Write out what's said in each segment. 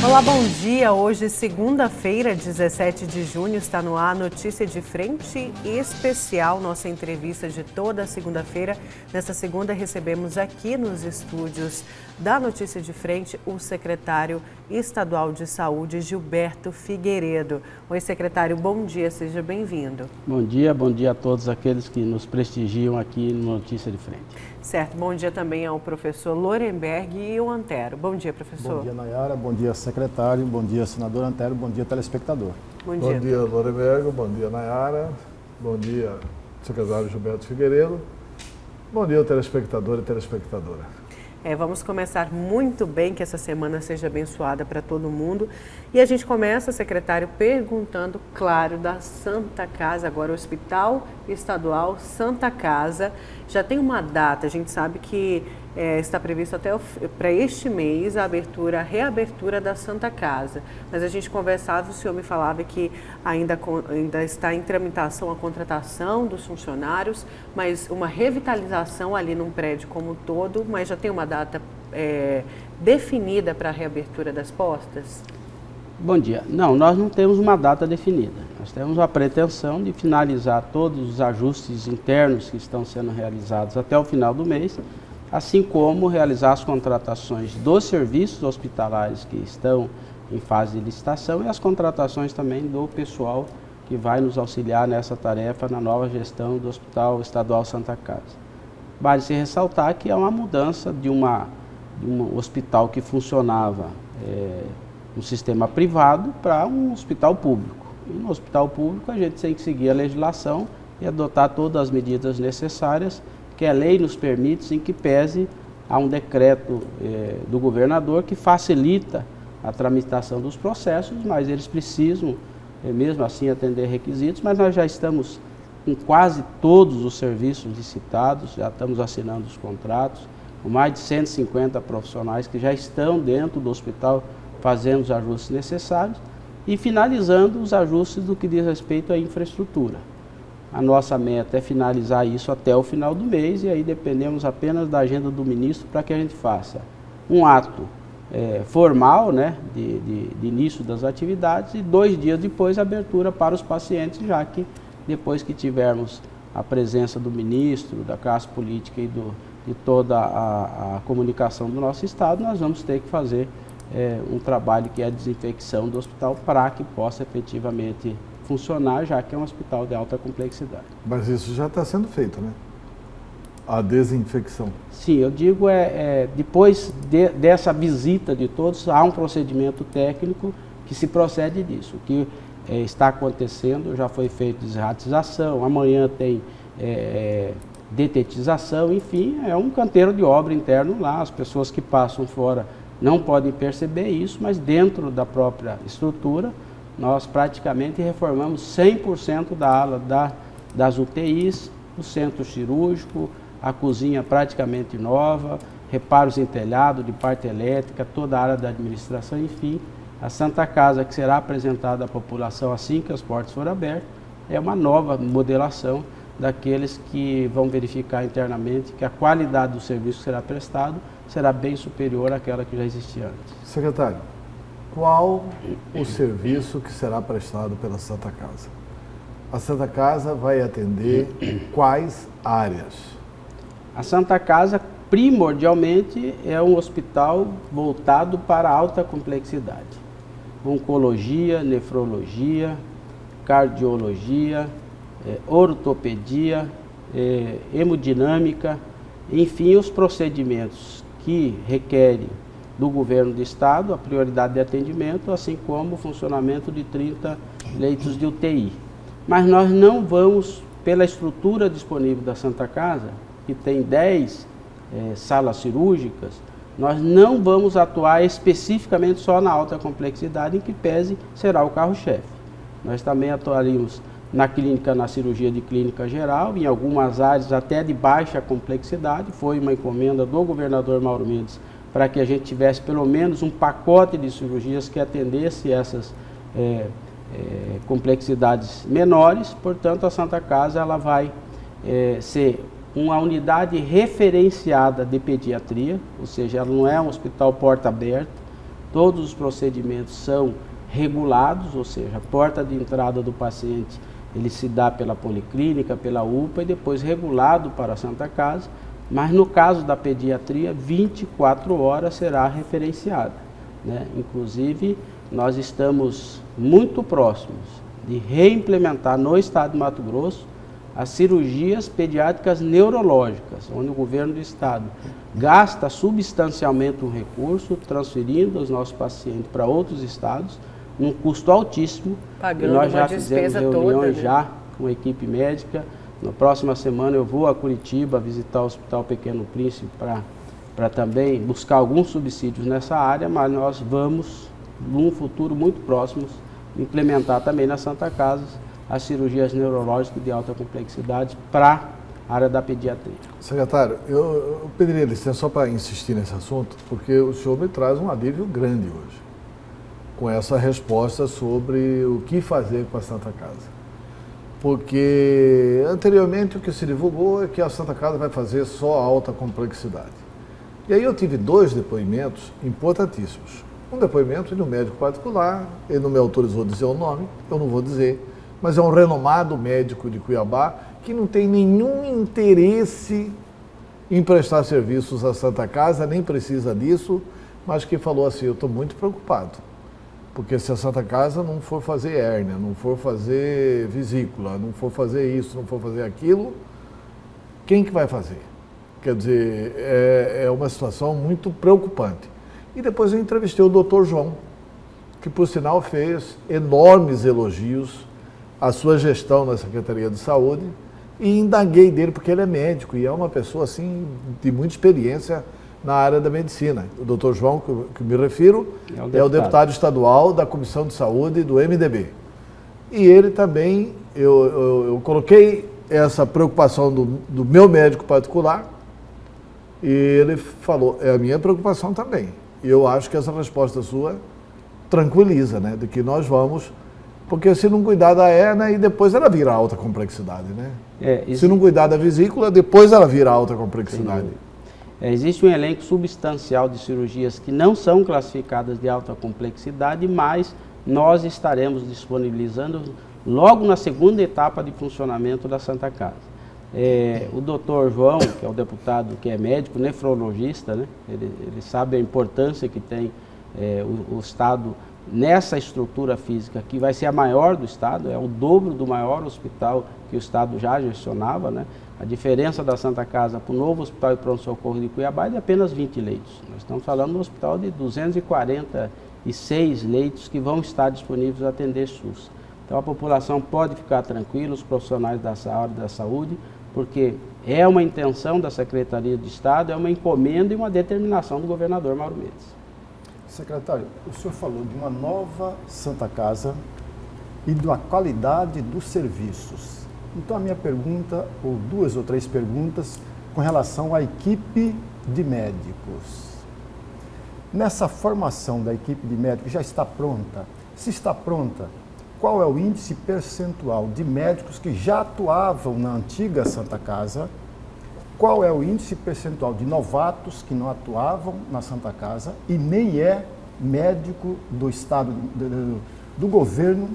Olá, bom dia. Hoje, segunda-feira, 17 de junho, está no ar Notícia de Frente especial, nossa entrevista de toda segunda-feira. Nesta segunda, recebemos aqui nos estúdios da Notícia de Frente o secretário estadual de Saúde, Gilberto Figueiredo. Oi, secretário, bom dia, seja bem-vindo. Bom dia a todos aqueles que nos prestigiam aqui no Notícia de Frente. Certo, bom dia também ao professor Lorenberg e o Antero. Bom dia, professor. Bom dia, Nayara, bom dia, secretário, bom dia, senador Antero, bom dia, telespectador. Bom dia. Bom dia, Lorenberg, bom dia, Nayara, bom dia, secretário Gilberto Figueiredo, bom dia, telespectador e telespectadora. Vamos começar muito bem, que essa semana seja abençoada para todo mundo. E a gente começa, secretário, perguntando, claro, da Santa Casa, agora o Hospital Estadual Santa Casa. Já tem uma data, a gente sabe que está previsto até para este mês a reabertura da Santa Casa. Mas a gente conversava, o senhor me falava que ainda está em tramitação a contratação dos funcionários, mas uma revitalização ali num prédio como um todo, mas já tem uma data definida para a reabertura das portas? Bom dia. Não, nós não temos uma data definida. Nós temos a pretensão de finalizar todos os ajustes internos que estão sendo realizados até o final do mês, assim como realizar as contratações dos serviços hospitalares que estão em fase de licitação e as contratações também do pessoal que vai nos auxiliar nessa tarefa na nova gestão do Hospital Estadual Santa Casa. Vale se ressaltar que é uma mudança de um hospital que funcionava no sistema privado para um hospital público. E no hospital público a gente tem que seguir a legislação e adotar todas as medidas necessárias que a lei nos permite, sem que pese a um decreto do governador que facilita a tramitação dos processos, mas eles precisam, mesmo assim, atender requisitos, mas nós já estamos com quase todos os serviços licitados, já estamos assinando os contratos, com mais de 150 profissionais que já estão dentro do hospital fazendo os ajustes necessários e finalizando os ajustes do que diz respeito à infraestrutura. A nossa meta é finalizar isso até o final do mês e aí dependemos apenas da agenda do ministro para que a gente faça um ato formal, né, de início das atividades e 2 dias depois a abertura para os pacientes, já que depois que tivermos a presença do ministro, da classe política e de toda a comunicação do nosso estado, nós vamos ter que fazer um trabalho que é a desinfecção do hospital para que possa efetivamente funcionar, já que é um hospital de alta complexidade. Mas isso já está sendo feito, né? A desinfecção. Sim, eu digo depois dessa visita de todos, há um procedimento técnico que se procede disso. O que está acontecendo, já foi feita desratização, amanhã tem detetização, enfim, é um canteiro de obra interno lá, as pessoas que passam fora não podem perceber isso, mas dentro da própria estrutura, nós praticamente reformamos 100% da ala das UTIs, o centro cirúrgico, a cozinha praticamente nova, reparos em telhado, de parte elétrica, toda a área da administração, enfim. A Santa Casa, que será apresentada à população assim que as portas forem abertas, é uma nova modelação daqueles que vão verificar internamente que a qualidade do serviço que será prestado será bem superior àquela que já existia antes. Secretário, qual o serviço que será prestado pela Santa Casa? A Santa Casa vai atender quais áreas? A Santa Casa, primordialmente, é um hospital voltado para alta complexidade. Oncologia, nefrologia, cardiologia, ortopedia, hemodinâmica, enfim, os procedimentos que requerem do governo do estado a prioridade de atendimento, assim como o funcionamento de 30 leitos de UTI. Mas nós não vamos, pela estrutura disponível da Santa Casa, que tem 10 salas cirúrgicas, nós não vamos atuar especificamente só na alta complexidade, em que pese será o carro-chefe. Nós também atuaríamos na cirurgia de clínica geral, em algumas áreas até de baixa complexidade. Foi uma encomenda do governador Mauro Mendes para que a gente tivesse pelo menos um pacote de cirurgias que atendesse essas complexidades menores. Portanto, a Santa Casa ela vai ser uma unidade referenciada de pediatria, ou seja, ela não é um hospital porta aberta, todos os procedimentos são regulados, ou seja, a porta de entrada do paciente ele se dá pela policlínica, pela UPA e depois regulado para a Santa Casa, mas no caso da pediatria, 24 horas será referenciada, né? Inclusive, nós estamos muito próximos de reimplementar no estado de Mato Grosso as cirurgias pediátricas neurológicas, onde o governo do estado gasta substancialmente um recurso, transferindo os nossos pacientes para outros estados, num custo altíssimo. Pagando e nós já uma fizemos despesa reuniões toda, né? já com a equipe médica. Na próxima semana eu vou a Curitiba visitar o Hospital Pequeno Príncipe para também buscar alguns subsídios nessa área, mas nós vamos, num futuro muito próximo, implementar também na Santa Casa as cirurgias neurológicas de alta complexidade para a área da pediatria. Secretário, eu pediria licença só para insistir nesse assunto, porque o senhor me traz um alívio grande hoje, com essa resposta sobre o que fazer com a Santa Casa. Porque anteriormente o que se divulgou é que a Santa Casa vai fazer só alta complexidade. E aí eu tive 2 depoimentos importantíssimos. Um depoimento de um médico particular, ele não me autorizou a dizer o nome, eu não vou dizer, mas é um renomado médico de Cuiabá que não tem nenhum interesse em prestar serviços à Santa Casa, nem precisa disso, mas que falou assim, eu estou muito preocupado, porque se a Santa Casa não for fazer hérnia, não for fazer vesícula, não for fazer isso, não for fazer aquilo, quem que vai fazer? Quer dizer, é uma situação muito preocupante. E depois eu entrevistei o Dr. João, que por sinal fez enormes elogios à sua gestão na Secretaria de Saúde, e indaguei dele, porque ele é médico e é uma pessoa assim de muita experiência na área da medicina. O Dr. João, que me refiro, é o deputado estadual da Comissão de Saúde do MDB. E ele também, eu coloquei essa preocupação do meu médico particular, e ele falou, é a minha preocupação também. E eu acho que essa resposta sua tranquiliza, né, de que nós vamos, porque se não cuidar da hérnia, e depois ela vira alta complexidade, né? Se não cuidar da vesícula, depois ela vira alta complexidade. Existe um elenco substancial de cirurgias que não são classificadas de alta complexidade, mas nós estaremos disponibilizando logo na segunda etapa de funcionamento da Santa Casa. O doutor João, que é o deputado que é médico, nefrologista, né? Ele sabe a importância que tem o Estado nessa estrutura física, que vai ser a maior do Estado, é o dobro do maior hospital que o Estado já gestionava, né? A diferença da Santa Casa para o novo Hospital de Pronto-Socorro de Cuiabá é de apenas 20 leitos. Nós estamos falando de um hospital de 246 leitos que vão estar disponíveis a atender SUS. Então a população pode ficar tranquila, os profissionais da área da saúde, porque é uma intenção da Secretaria de Estado, é uma encomenda e uma determinação do governador Mauro Mendes. Secretário, o senhor falou de uma nova Santa Casa e da qualidade dos serviços. Então a minha pergunta, ou 2 ou 3 perguntas, com relação à equipe de médicos. Nessa formação da equipe de médicos já está pronta? Se está pronta, qual é o índice percentual de médicos que já atuavam na antiga Santa Casa? Qual é o índice percentual de novatos que não atuavam na Santa Casa e nem é médico do Estado, do governo?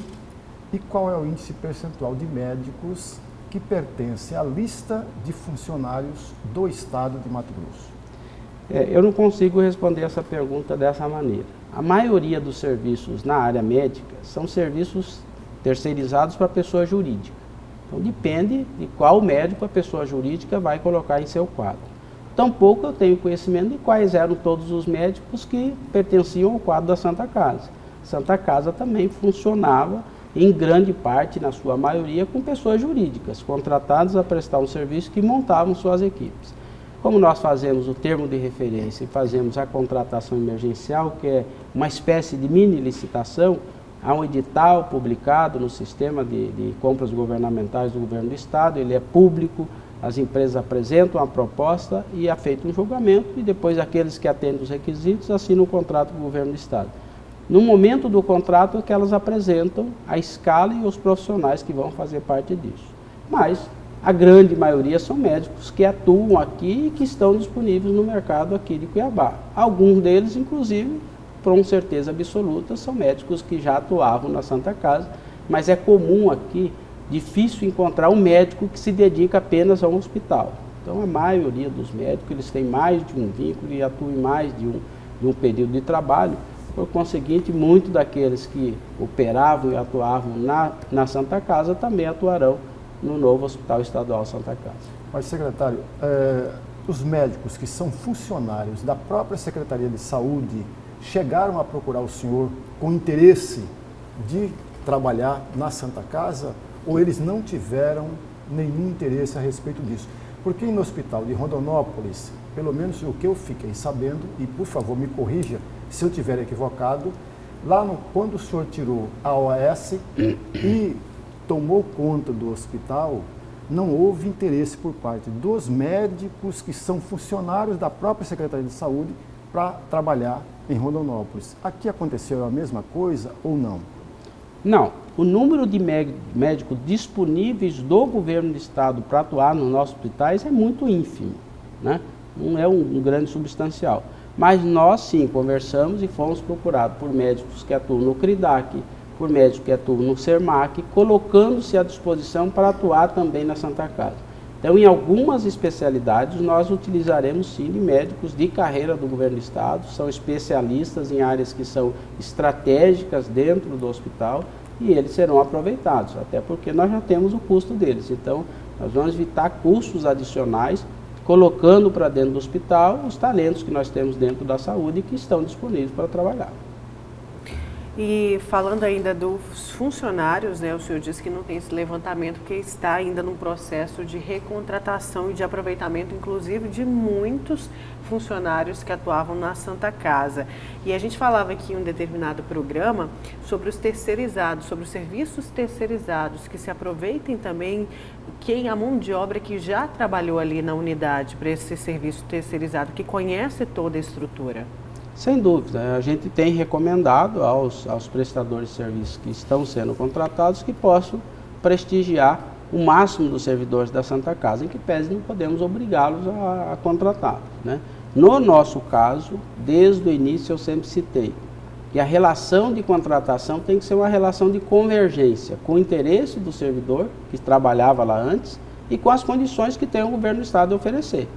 E qual é o índice percentual de médicos que pertencem à lista de funcionários do Estado de Mato Grosso? Eu não consigo responder essa pergunta dessa maneira. A maioria dos serviços na área médica são serviços terceirizados para pessoa jurídica. Então depende de qual médico a pessoa jurídica vai colocar em seu quadro. Tampouco eu tenho conhecimento de quais eram todos os médicos que pertenciam ao quadro da Santa Casa. Santa Casa também funcionava em grande parte, na sua maioria, com pessoas jurídicas, contratadas a prestar um serviço que montavam suas equipes. Como nós fazemos o termo de referência e fazemos a contratação emergencial, que é uma espécie de mini licitação, há um edital publicado no sistema de compras governamentais do governo do Estado, ele é público, as empresas apresentam a proposta e é feito um julgamento e depois aqueles que atendem os requisitos assinam o contrato com o governo do Estado. No momento do contrato é que elas apresentam a escala e os profissionais que vão fazer parte disso. Mas a grande maioria são médicos que atuam aqui e que estão disponíveis no mercado aqui de Cuiabá. Alguns deles, inclusive, com certeza absoluta, são médicos que já atuavam na Santa Casa, mas é comum aqui, difícil encontrar um médico que se dedica apenas a um hospital. Então, a maioria dos médicos, eles têm mais de um vínculo e atuam em mais de um período de trabalho. Por conseguinte, muitos daqueles que operavam e atuavam na Santa Casa também atuarão no novo Hospital Estadual Santa Casa. Mas, secretário, os médicos que são funcionários da própria Secretaria de Saúde chegaram a procurar o senhor com interesse de trabalhar na Santa Casa ou eles não tiveram nenhum interesse a respeito disso? Porque no Hospital de Rondonópolis, pelo menos o que eu fiquei sabendo, e por favor me corrija se eu estiver equivocado, lá quando o senhor tirou a OAS e tomou conta do hospital, não houve interesse por parte dos médicos que são funcionários da própria Secretaria de Saúde para trabalhar em Rondonópolis. Aqui aconteceu a mesma coisa ou não? Não. O número de médicos disponíveis do governo do estado para atuar nos nossos hospitais é muito ínfimo, né? Não é um grande substancial. Mas nós sim conversamos e fomos procurados por médicos que atuam no CRIDAC, por médicos que atuam no SERMAC, colocando-se à disposição para atuar também na Santa Casa. Então, em algumas especialidades, nós utilizaremos sim de médicos de carreira do governo do estado, são especialistas em áreas que são estratégicas dentro do hospital e eles serão aproveitados, até porque nós já temos o custo deles. Então, nós vamos evitar custos adicionais, colocando para dentro do hospital os talentos que nós temos dentro da saúde e que estão disponíveis para trabalhar. E falando ainda dos funcionários, né, o senhor disse que não tem esse levantamento porque está ainda num processo de recontratação e de aproveitamento, inclusive, de muitos funcionários que atuavam na Santa Casa. E a gente falava aqui em um determinado programa sobre os terceirizados, sobre os serviços terceirizados, que se aproveitem também a mão de obra que já trabalhou ali na unidade para esse serviço terceirizado, que conhece toda a estrutura. Sem dúvida, a gente tem recomendado aos prestadores de serviços que estão sendo contratados que possam prestigiar o máximo dos servidores da Santa Casa, em que pese não podemos obrigá-los a contratá-los, né? No nosso caso, desde o início eu sempre citei que a relação de contratação tem que ser uma relação de convergência com o interesse do servidor que trabalhava lá antes e com as condições que tem o governo do estado a oferecer,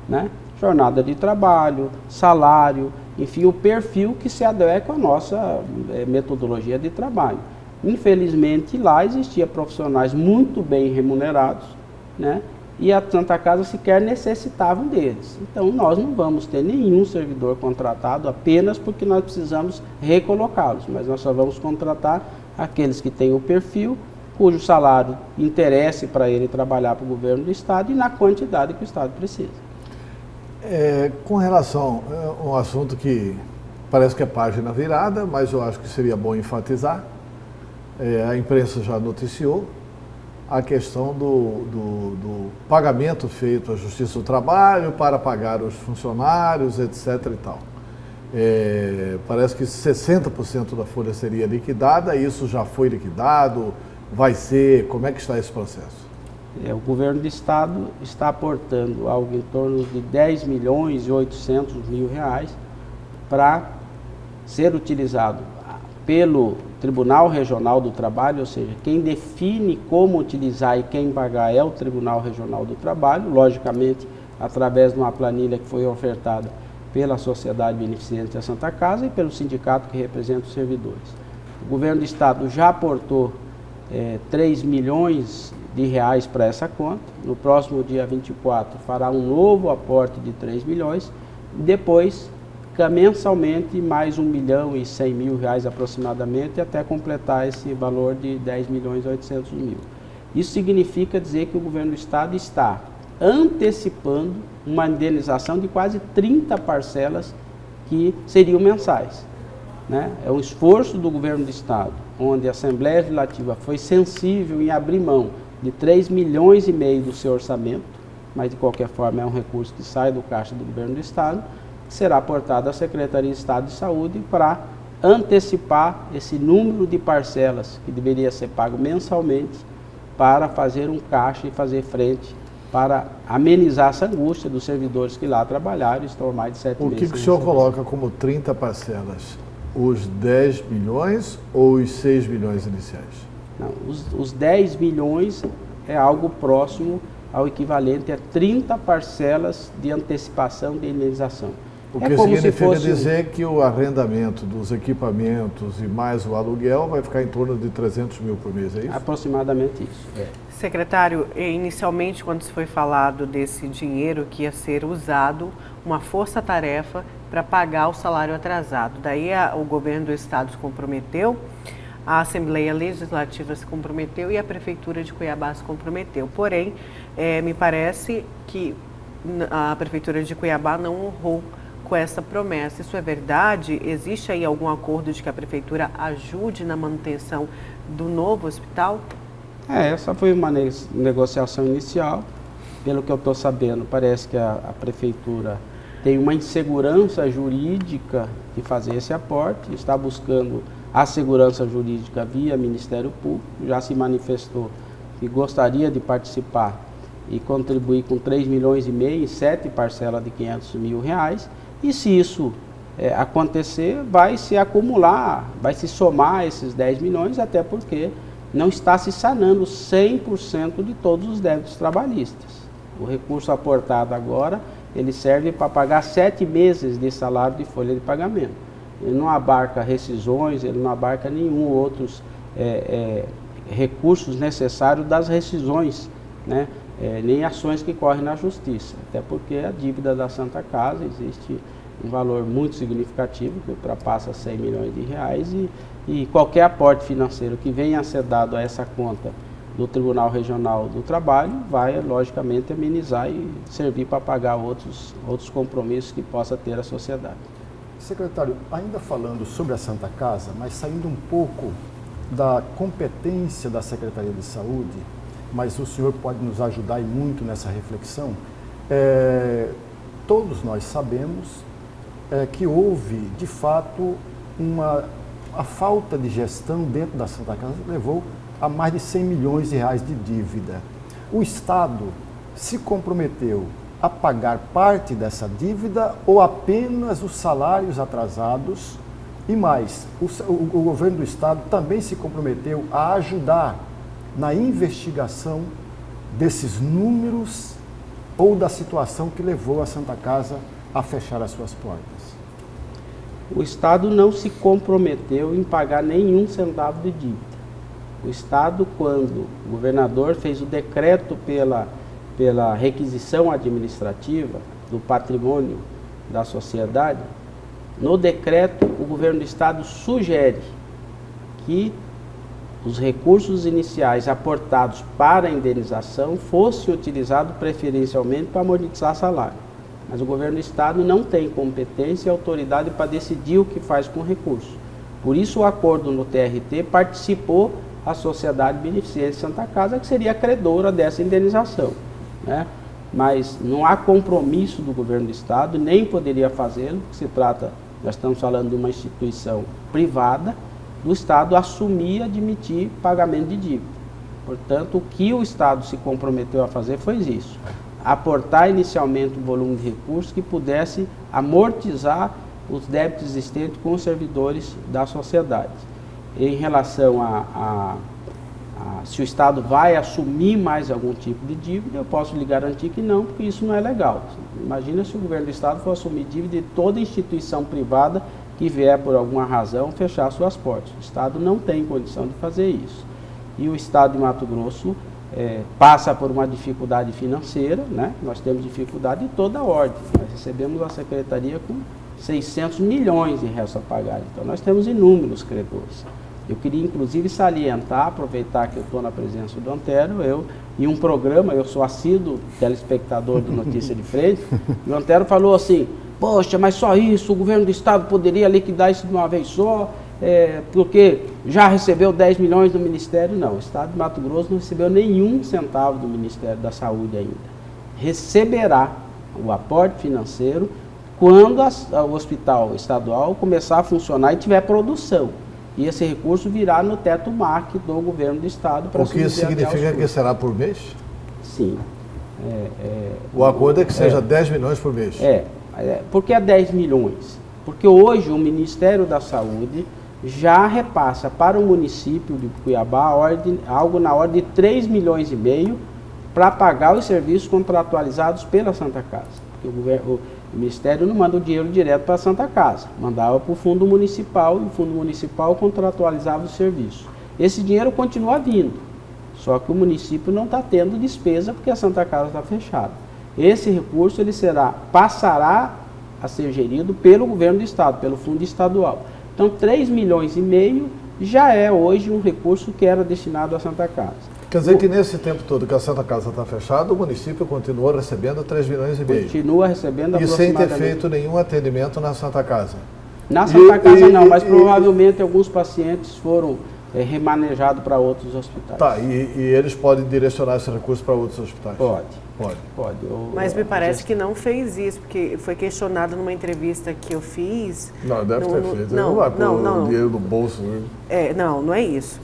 né? Jornada de trabalho, salário, enfim, o perfil que se adequa à nossa metodologia de trabalho. Infelizmente, lá existia profissionais muito bem remunerados, né? E a Santa Casa sequer necessitavam deles. Então, nós não vamos ter nenhum servidor contratado apenas porque nós precisamos recolocá-los, mas nós só vamos contratar aqueles que têm o perfil, cujo salário interesse para ele trabalhar para o governo do estado e na quantidade que o estado precisa. Com relação a um assunto que parece que é página virada, mas eu acho que seria bom enfatizar, a imprensa já noticiou a questão do pagamento feito à Justiça do Trabalho para pagar os funcionários, etc. e tal. Parece que 60% da folha seria liquidada, isso já foi liquidado, vai ser, como é que está esse processo? O governo do estado está aportando algo em torno de 10 milhões e 800 mil reais para ser utilizado pelo Tribunal Regional do Trabalho, ou seja, quem define como utilizar e quem pagar é o Tribunal Regional do Trabalho, logicamente através de uma planilha que foi ofertada pela Sociedade Beneficente da Santa Casa e pelo sindicato que representa os servidores. O governo do estado já aportou 3 milhões de reais para essa conta. No próximo dia 24 fará um novo aporte de 3 milhões e depois mensalmente mais 1 milhão e 100 mil reais aproximadamente até completar esse valor de 10 milhões e 800 mil. Isso significa dizer que o governo do estado está antecipando uma indenização de quase 30 parcelas que seriam mensais, né? É um esforço do governo do estado, onde a Assembleia Legislativa foi sensível em abrir mão de 3 milhões e meio do seu orçamento, mas de qualquer forma é um recurso que sai do caixa do governo do estado, que será aportado à Secretaria de Estado de Saúde para antecipar esse número de parcelas que deveria ser pago mensalmente para fazer um caixa e fazer frente para amenizar essa angústia dos servidores que lá trabalharam e estão há mais de 7 meses. O que o senhor coloca como 30 parcelas? Os 10 milhões ou os 6 milhões iniciais? Não, os 10 milhões é algo próximo ao equivalente a 30 parcelas de antecipação de indenização. O que significa dizer que o arrendamento dos equipamentos e mais o aluguel vai ficar em torno de 300 mil por mês, é isso? Aproximadamente isso. É. Secretário, inicialmente quando se foi falado desse dinheiro que ia ser usado, uma força-tarefa para pagar o salário atrasado. Daí o governo do estado se comprometeu, a Assembleia Legislativa se comprometeu e a Prefeitura de Cuiabá se comprometeu. Porém, me parece que a Prefeitura de Cuiabá não honrou com essa promessa. Isso é verdade? Existe aí algum acordo de que a Prefeitura ajude na manutenção do novo hospital? Essa foi uma negociação inicial. Pelo que eu estou sabendo, parece que a Prefeitura tem uma insegurança jurídica de fazer esse aporte, está buscando a segurança jurídica via Ministério Público, já se manifestou que gostaria de participar e contribuir com 3 milhões e meio em 7 parcelas de R$500 mil. E se isso acontecer, vai se acumular, vai se somar esses 10 milhões, até porque não está se sanando 100% de todos os débitos trabalhistas. O recurso aportado agora, ele serve para pagar 7 meses de salário de folha de pagamento. Ele não abarca rescisões, ele não abarca nenhum outros recursos necessários das rescisões, né? Nem ações que correm na justiça, até porque a dívida da Santa Casa existe um valor muito significativo, que ultrapassa 100 milhões de reais, e qualquer aporte financeiro que venha a ser dado a essa conta do Tribunal Regional do Trabalho vai, logicamente, amenizar e servir para pagar outros compromissos que possa ter a sociedade. Secretário, ainda falando sobre a Santa Casa, mas saindo um pouco da competência da Secretaria de Saúde, mas o senhor pode nos ajudar e muito nessa reflexão. Todos nós sabemos que houve, de fato, a falta de gestão dentro da Santa Casa levou a mais de 100 milhões de reais de dívida. O Estado se comprometeu a pagar parte dessa dívida ou apenas os salários atrasados? E mais, o governo do Estado também se comprometeu a ajudar na investigação desses números ou da situação que levou a Santa Casa a fechar as suas portas? O Estado não se comprometeu em pagar nenhum centavo de dívida. O Estado, quando o governador fez o decreto pela requisição administrativa do patrimônio da sociedade, no decreto o governo do Estado sugere que os recursos iniciais aportados para a indenização fossem utilizados preferencialmente para amortizar salário. Mas o governo do Estado não tem competência e autoridade para decidir o que faz com o recurso. Por isso o acordo no TRT participou a Sociedade Beneficente Santa Casa, que seria credora dessa indenização, né? Mas não há compromisso do governo do Estado, nem poderia fazê-lo, se trata, nós estamos falando de uma instituição privada, do Estado assumir e admitir pagamento de dívida. Portanto, o que o Estado se comprometeu a fazer foi isso: aportar inicialmente um volume de recursos que pudesse amortizar os débitos existentes com os servidores da sociedade. Em relação a se o Estado vai assumir mais algum tipo de dívida, eu posso lhe garantir que não, porque isso não é legal. Imagina se o governo do Estado for assumir dívida de toda instituição privada que vier por alguma razão fechar suas portas. O Estado não tem condição de fazer isso. E o Estado de Mato Grosso passa por uma dificuldade financeira, né? Nós temos dificuldade de toda a ordem. Nós recebemos a Secretaria com 600 milhões de restos a pagar. Então nós temos inúmeros credores. Eu queria inclusive salientar, aproveitar que eu estou na presença do Antero, em um programa, eu sou assíduo telespectador do Notícia de Frente, e o Antero falou assim: poxa, mas só isso, o governo do Estado poderia liquidar isso de uma vez só, porque já recebeu 10 milhões do Ministério. Não, o Estado de Mato Grosso não recebeu nenhum centavo do Ministério da Saúde ainda. Receberá o aporte financeiro quando o hospital estadual começar a funcionar e tiver produção. E esse recurso virá no teto MAC do governo do Estado. O que significa que será por mês? Sim. O acordo é que seja 10 milhões por mês. Por que 10 milhões? Porque hoje o Ministério da Saúde já repassa para o município de Cuiabá algo na ordem de 3,5 milhões para pagar os serviços contratualizados pela Santa Casa. Porque o Ministério não manda o dinheiro direto para a Santa Casa, mandava para o Fundo Municipal e o Fundo Municipal contratualizava os serviços. Esse dinheiro continua vindo, só que o município não está tendo despesa porque a Santa Casa está fechada. Esse recurso ele passará a ser gerido pelo governo do estado, pelo fundo estadual. Então 3,5 milhões já é hoje um recurso que era destinado à Santa Casa. Quer dizer que nesse tempo todo que a Santa Casa está fechada, o município continuou recebendo 3,5 milhões. Continua recebendo e sem aproximadamente. ter feito nenhum atendimento na Santa Casa. Na Santa Casa não, mas provavelmente alguns pacientes foram remanejados para outros hospitais. Tá, e eles podem direcionar esse recurso para outros hospitais? Pode. Mas me parece que não fez isso, porque foi questionado numa entrevista que eu fiz. Não, deve ter feito. Não vai pôr o dinheiro no bolso. Né? Não é isso.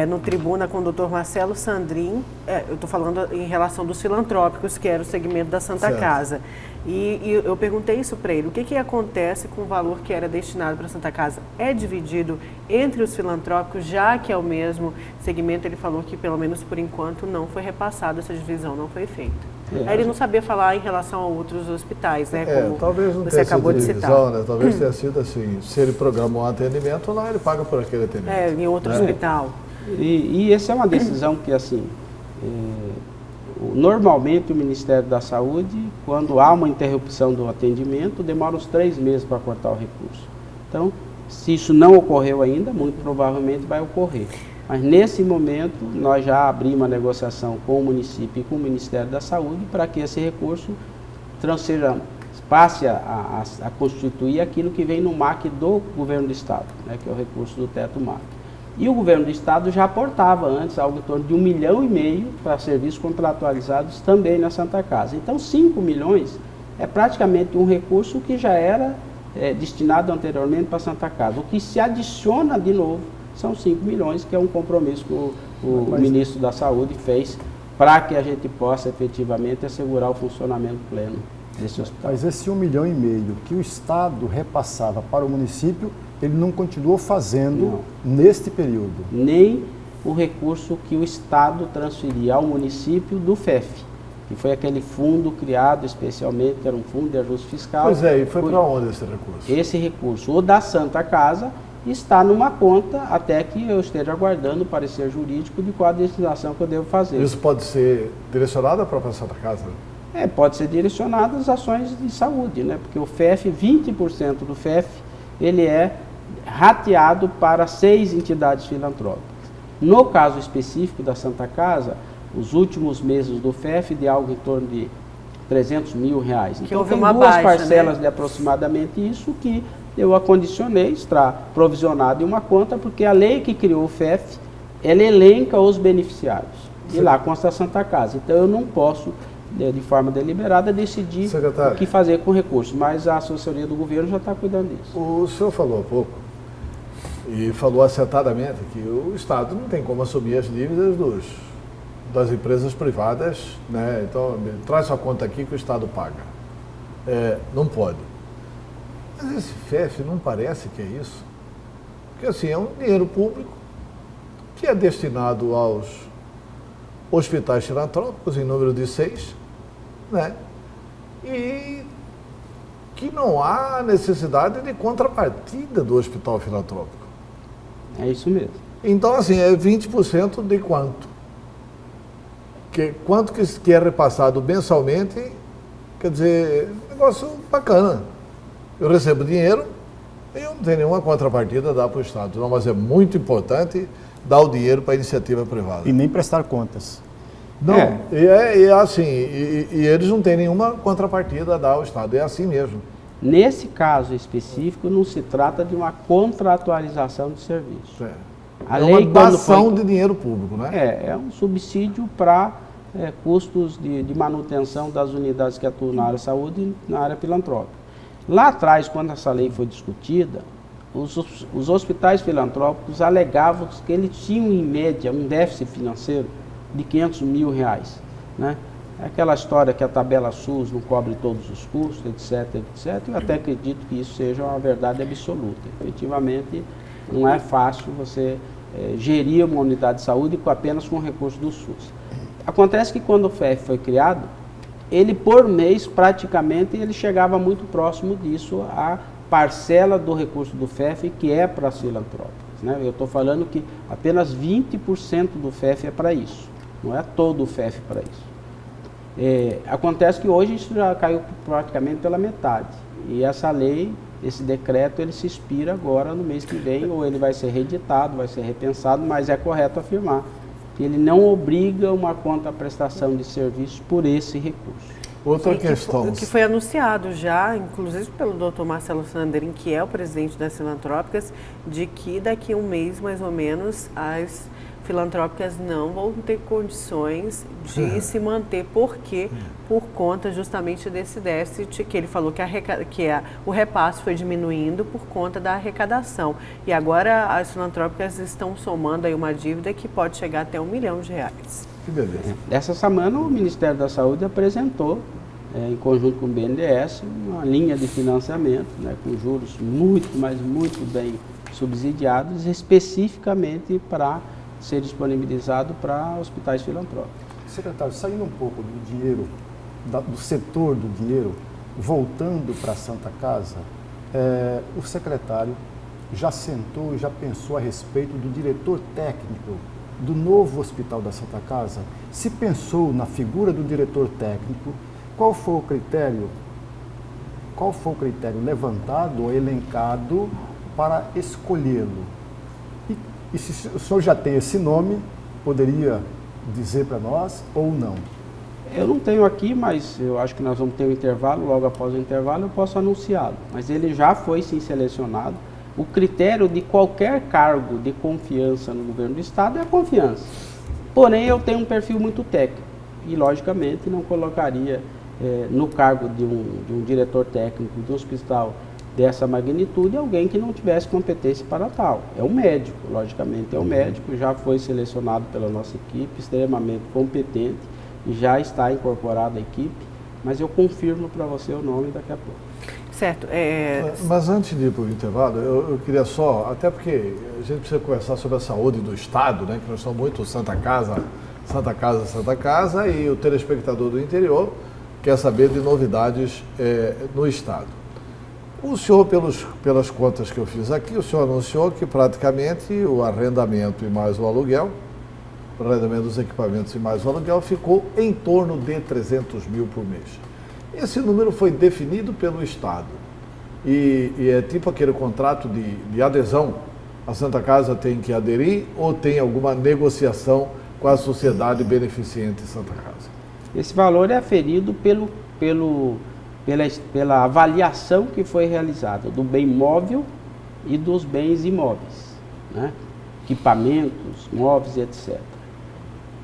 No Tribuna com o Dr. Marcelo Sandrin, eu estou falando em relação dos filantrópicos, que era o segmento da Santa Casa. E eu perguntei isso para ele, o que acontece com o valor que era destinado para a Santa Casa? É dividido entre os filantrópicos, já que é o mesmo segmento? Ele falou que, pelo menos por enquanto, não foi repassado, essa divisão não foi feita. Aí ele não sabia falar em relação a outros hospitais, né? Como talvez não você acabou de citar. Né? Talvez tenha sido assim, se ele programou um atendimento, lá ele paga por aquele atendimento. Em outro hospital. E essa é uma decisão que, assim, normalmente o Ministério da Saúde, quando há uma interrupção do atendimento, demora uns 3 meses para cortar o recurso. Então, se isso não ocorreu ainda, muito provavelmente vai ocorrer. Mas nesse momento, nós já abrimos a negociação com o município e com o Ministério da Saúde para que esse recurso passe a constituir aquilo que vem no MAC do governo do estado, né, que é o recurso do teto MAC. E o governo do estado já aportava antes algo em torno de 1,5 milhão para serviços contratualizados também na Santa Casa. Então 5 milhões é praticamente um recurso que já era destinado anteriormente para a Santa Casa. O que se adiciona de novo são 5 milhões, que é um compromisso que o ministro da Saúde fez para que a gente possa efetivamente assegurar o funcionamento pleno desse hospital. Mas esse 1,5 milhão que o Estado repassava para o município, ele não continuou fazendo neste período? Nem o recurso que o Estado transferia ao município do FEF, que foi aquele fundo criado especialmente, que era um fundo de ajuste fiscal. Pois é, e foi para onde esse recurso? Esse recurso, o da Santa Casa, está numa conta até que eu esteja aguardando o parecer jurídico de qual a destinação que eu devo fazer. Isso pode ser direcionado à própria Santa Casa? Pode ser direcionado às ações de saúde, né? Porque o FEF, 20% do FEF, ele é rateado para 6 entidades filantrópicas. No caso específico da Santa Casa, os últimos meses do FEF de algo em torno de R$300 mil. Então tem duas parcelas, né, de aproximadamente isso que eu acondicionei, está provisionado em uma conta, porque a lei que criou o FEF, ela elenca os beneficiários. E lá consta a Santa Casa. Então eu não posso, de forma deliberada, decidir o que fazer com o recurso, mas a assessoria do governo já está cuidando disso. O senhor falou há pouco, e falou acertadamente, que o Estado não tem como assumir as dívidas das empresas privadas, né? Então, traz sua conta aqui que o Estado paga. Não pode. Mas esse FEF não parece que é isso. Porque assim, é um dinheiro público que é destinado aos hospitais filantrópicos, em número de 6, né? E que não há necessidade de contrapartida do hospital filantrópico. É isso mesmo. Então, assim, é 20% de quanto? Quanto que é repassado mensalmente? Quer dizer, negócio bacana. Eu recebo dinheiro e eu não tenho nenhuma contrapartida a dar para o Estado. Não, mas é muito importante dar o dinheiro para a iniciativa privada. E nem prestar contas. Não, é assim, e eles não têm nenhuma contrapartida a dar ao Estado, é assim mesmo. Nesse caso específico, não se trata de uma contratualização de serviço. É uma doação de dinheiro público, né? É um subsídio para custos de manutenção das unidades que atuam na área de saúde e na área filantrópica. Lá atrás, quando essa lei foi discutida, os hospitais filantrópicos alegavam que eles tinham, em média, um déficit financeiro de R$500 mil, né? É aquela história que a tabela SUS não cobre todos os custos, etc, etc. Eu até acredito que isso seja uma verdade absoluta. Efetivamente, não é fácil você gerir uma unidade de saúde apenas com recursos do SUS. Acontece que quando o FEF foi criado, ele por mês, praticamente, ele chegava muito próximo disso, a parcela do recurso do FEF que é para as filantrópicas, né? Eu estou falando que apenas 20% do FEF é para isso, não é todo o FEF para isso. Acontece que hoje isso já caiu praticamente pela metade. E essa lei, esse decreto, ele se expira agora no mês que vem, ou ele vai ser reeditado, vai ser repensado, mas é correto afirmar que ele não obriga uma contraprestação de serviços por esse recurso. Outra questão. Que foi anunciado já, inclusive pelo Dr. Marcelo Sandrin, que é o presidente das filantrópicas, de que daqui a um mês, mais ou menos, as filantrópicas não vão ter condições de se manter, porque por conta justamente desse déficit que ele falou que, o repasse foi diminuindo por conta da arrecadação. E agora as filantrópicas estão somando aí uma dívida que pode chegar até R$1 milhão. Que beleza. Essa semana o Ministério da Saúde apresentou, em conjunto com o BNDES, uma linha de financiamento, né, com juros muito, mas muito bem subsidiados, especificamente para ser disponibilizado para hospitais filantrópicos. Secretário, saindo um pouco do dinheiro, do setor do dinheiro, voltando para a Santa Casa, o secretário já sentou e já pensou a respeito do diretor técnico do novo hospital da Santa Casa? Se pensou na figura do diretor técnico, qual foi o critério levantado ou elencado para escolhê-lo? E se o senhor já tem esse nome, poderia dizer para nós ou não? Eu não tenho aqui, mas eu acho que nós vamos ter um intervalo, logo após o intervalo eu posso anunciá-lo. Mas ele já foi sim selecionado. O critério de qualquer cargo de confiança no governo do Estado é a confiança. Porém, eu tenho um perfil muito técnico e, logicamente, não colocaria no cargo de um diretor técnico de um hospital dessa magnitude alguém que não tivesse competência para tal. É um médico, logicamente, é um médico, já foi selecionado pela nossa equipe, extremamente competente, e já está incorporado à equipe, mas eu confirmo para você o nome daqui a pouco. Certo. Mas antes de ir para o intervalo, eu queria só, até porque a gente precisa conversar sobre a saúde do Estado, né, que nós somos muito Santa Casa, Santa Casa, Santa Casa, e o telespectador do interior quer saber de novidades no Estado. O senhor, pelas contas que eu fiz aqui, o senhor anunciou que praticamente o arrendamento e mais o aluguel, o arrendamento dos equipamentos e mais o aluguel, ficou em torno de 300 mil por mês. Esse número foi definido pelo Estado e é tipo aquele contrato de adesão. A Santa Casa tem que aderir ou tem alguma negociação com a sociedade beneficente Santa Casa? Esse valor é aferido pela avaliação que foi realizada do bem móvel e dos bens imóveis, né? Equipamentos, móveis, etc.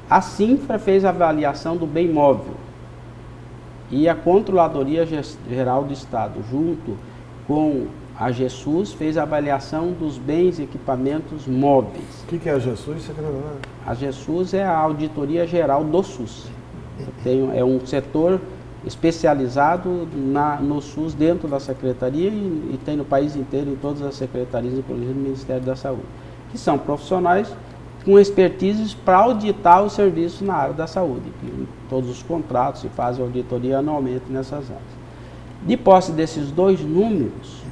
A Cinfra fez a avaliação do bem móvel e a Controladoria Geral do Estado, junto com a GESUS, fez a avaliação dos bens e equipamentos móveis. O que é a GESUS, secretário? A GESUS é a Auditoria Geral do SUS. É um setor especializado no SUS dentro da Secretaria e tem no país inteiro, em todas as secretarias, inclusive no Ministério da Saúde, que são profissionais com expertise para auditar os serviços na área da saúde, que todos os contratos se fazem auditoria anualmente nessas áreas. De posse desses dois números,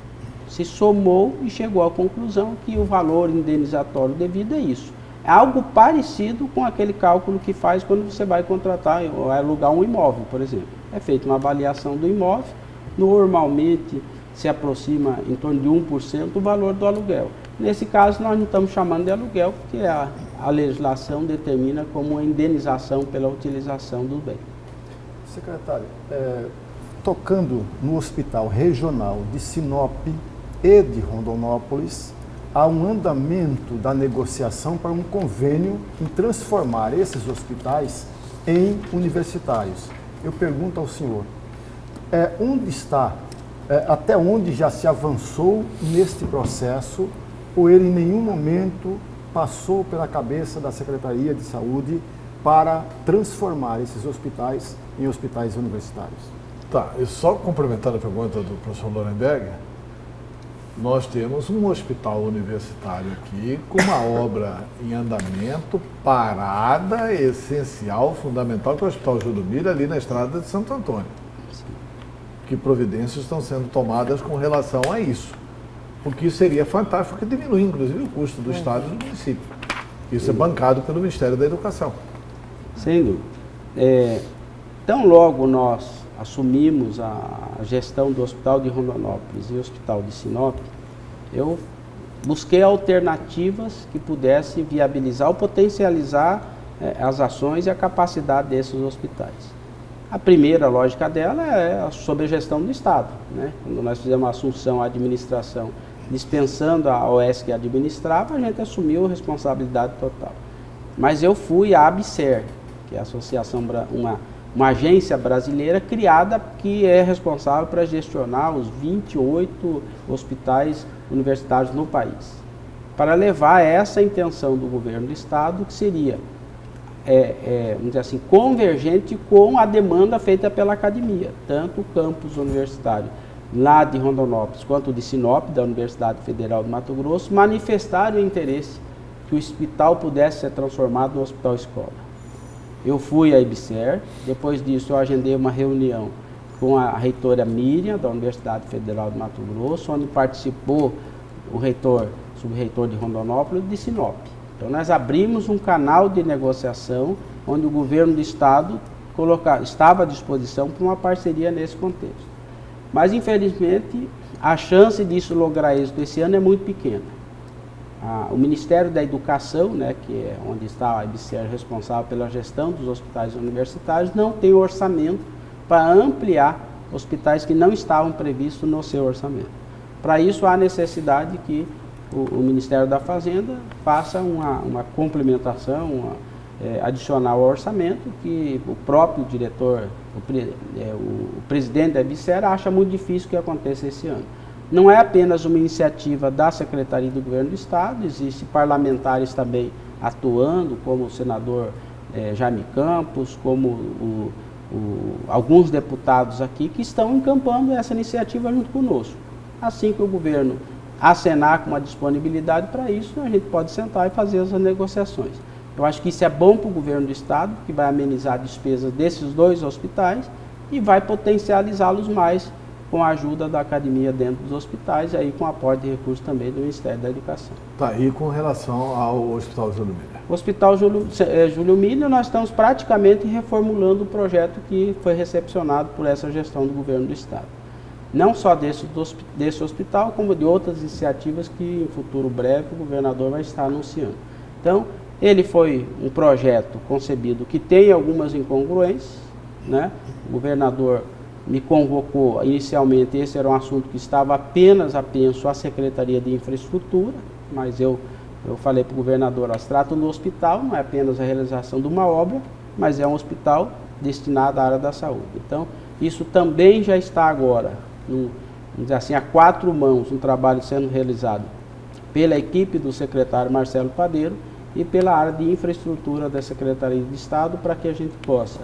se somou e chegou à conclusão que o valor indenizatório devido é isso. É algo parecido com aquele cálculo que faz quando você vai contratar ou alugar um imóvel, por exemplo. É feita uma avaliação do imóvel, normalmente se aproxima em torno de 1% do valor do aluguel. Nesse caso, nós não estamos chamando de aluguel, porque a legislação determina como uma indenização pela utilização do bem. Secretário, tocando no Hospital Regional de Sinop e de Rondonópolis, há um andamento da negociação para um convênio em transformar esses hospitais em universitários. Eu pergunto ao senhor, onde está, até onde já se avançou neste processo, ou ele em nenhum momento passou pela cabeça da Secretaria de Saúde para transformar esses hospitais em hospitais universitários? Tá, e só complementando a pergunta do professor Lorenberg, nós temos um hospital universitário aqui com uma obra em andamento, parada, essencial, fundamental, que é o Hospital Júlio Miller, ali na estrada de Santo Antônio. Que providências estão sendo tomadas com relação a isso? Porque isso seria fantástico, porque diminui, inclusive, o custo do Estado e do município. Isso é bancado pelo Ministério da Educação. Sem dúvida. Tão logo nós assumimos a gestão do Hospital de Rondonópolis e o Hospital de Sinop, eu busquei alternativas que pudessem viabilizar ou potencializar as ações e a capacidade desses hospitais. A primeira lógica dela é sob a gestão do Estado, né? Quando nós fizemos a assunção à administração, dispensando a OES que administrava, a gente assumiu a responsabilidade total. Mas eu fui à ABSER, que é a associação, uma agência brasileira criada que é responsável para gestionar os 28 hospitais universitários no país, para levar essa intenção do governo do Estado, que seria, vamos dizer assim, convergente com a demanda feita pela academia, tanto o campus universitário lá de Rondonópolis quanto o de Sinop, da Universidade Federal de Mato Grosso, manifestaram o interesse que o hospital pudesse ser transformado no hospital escola. Eu fui à IBSER, depois disso eu agendei uma reunião com a reitora Miriam, da Universidade Federal de Mato Grosso, onde participou o subreitor de Rondonópolis e de Sinop. Então nós abrimos um canal de negociação, onde o governo do Estado estava à disposição para uma parceria nesse contexto. Mas infelizmente a chance disso lograr êxito esse ano é muito pequena. O Ministério da Educação, né, que é onde está a IBSER responsável pela gestão dos hospitais universitários, não tem orçamento para ampliar hospitais que não estavam previstos no seu orçamento. Para isso, há necessidade que o Ministério da Fazenda faça uma complementação adicional ao orçamento, que o próprio diretor, o presidente da IBSER, acha muito difícil que aconteça esse ano. Não é apenas uma iniciativa da Secretaria do Governo do Estado, existem parlamentares também atuando, como o senador Jaime Campos, como alguns deputados aqui que estão encampando essa iniciativa junto conosco. Assim que o governo acenar com uma disponibilidade para isso, a gente pode sentar e fazer as negociações. Eu acho que isso é bom para o governo do Estado, que vai amenizar a despesa desses dois hospitais e vai potencializá-los mais com a ajuda da academia dentro dos hospitais, e aí com aporte de recursos também do Ministério da Educação. Tá, e com relação ao Hospital Júlio Miller? O Hospital Júlio Miller, nós estamos praticamente reformulando o projeto que foi recepcionado por essa gestão do governo do Estado. Não só desse hospital, como de outras iniciativas que em futuro breve o governador vai estar anunciando. Então, ele foi um projeto concebido que tem algumas incongruências, né? O governador me convocou, inicialmente esse era um assunto que estava apenas apenso à Secretaria de Infraestrutura, mas eu falei para o governador, se trata do hospital, não é apenas a realização de uma obra, mas é um hospital destinado à área da saúde. Então, isso também já está agora, vamos dizer assim, a 4 mãos, um trabalho sendo realizado pela equipe do secretário Marcelo Padeiro e pela área de infraestrutura da Secretaria de Estado, para que a gente possa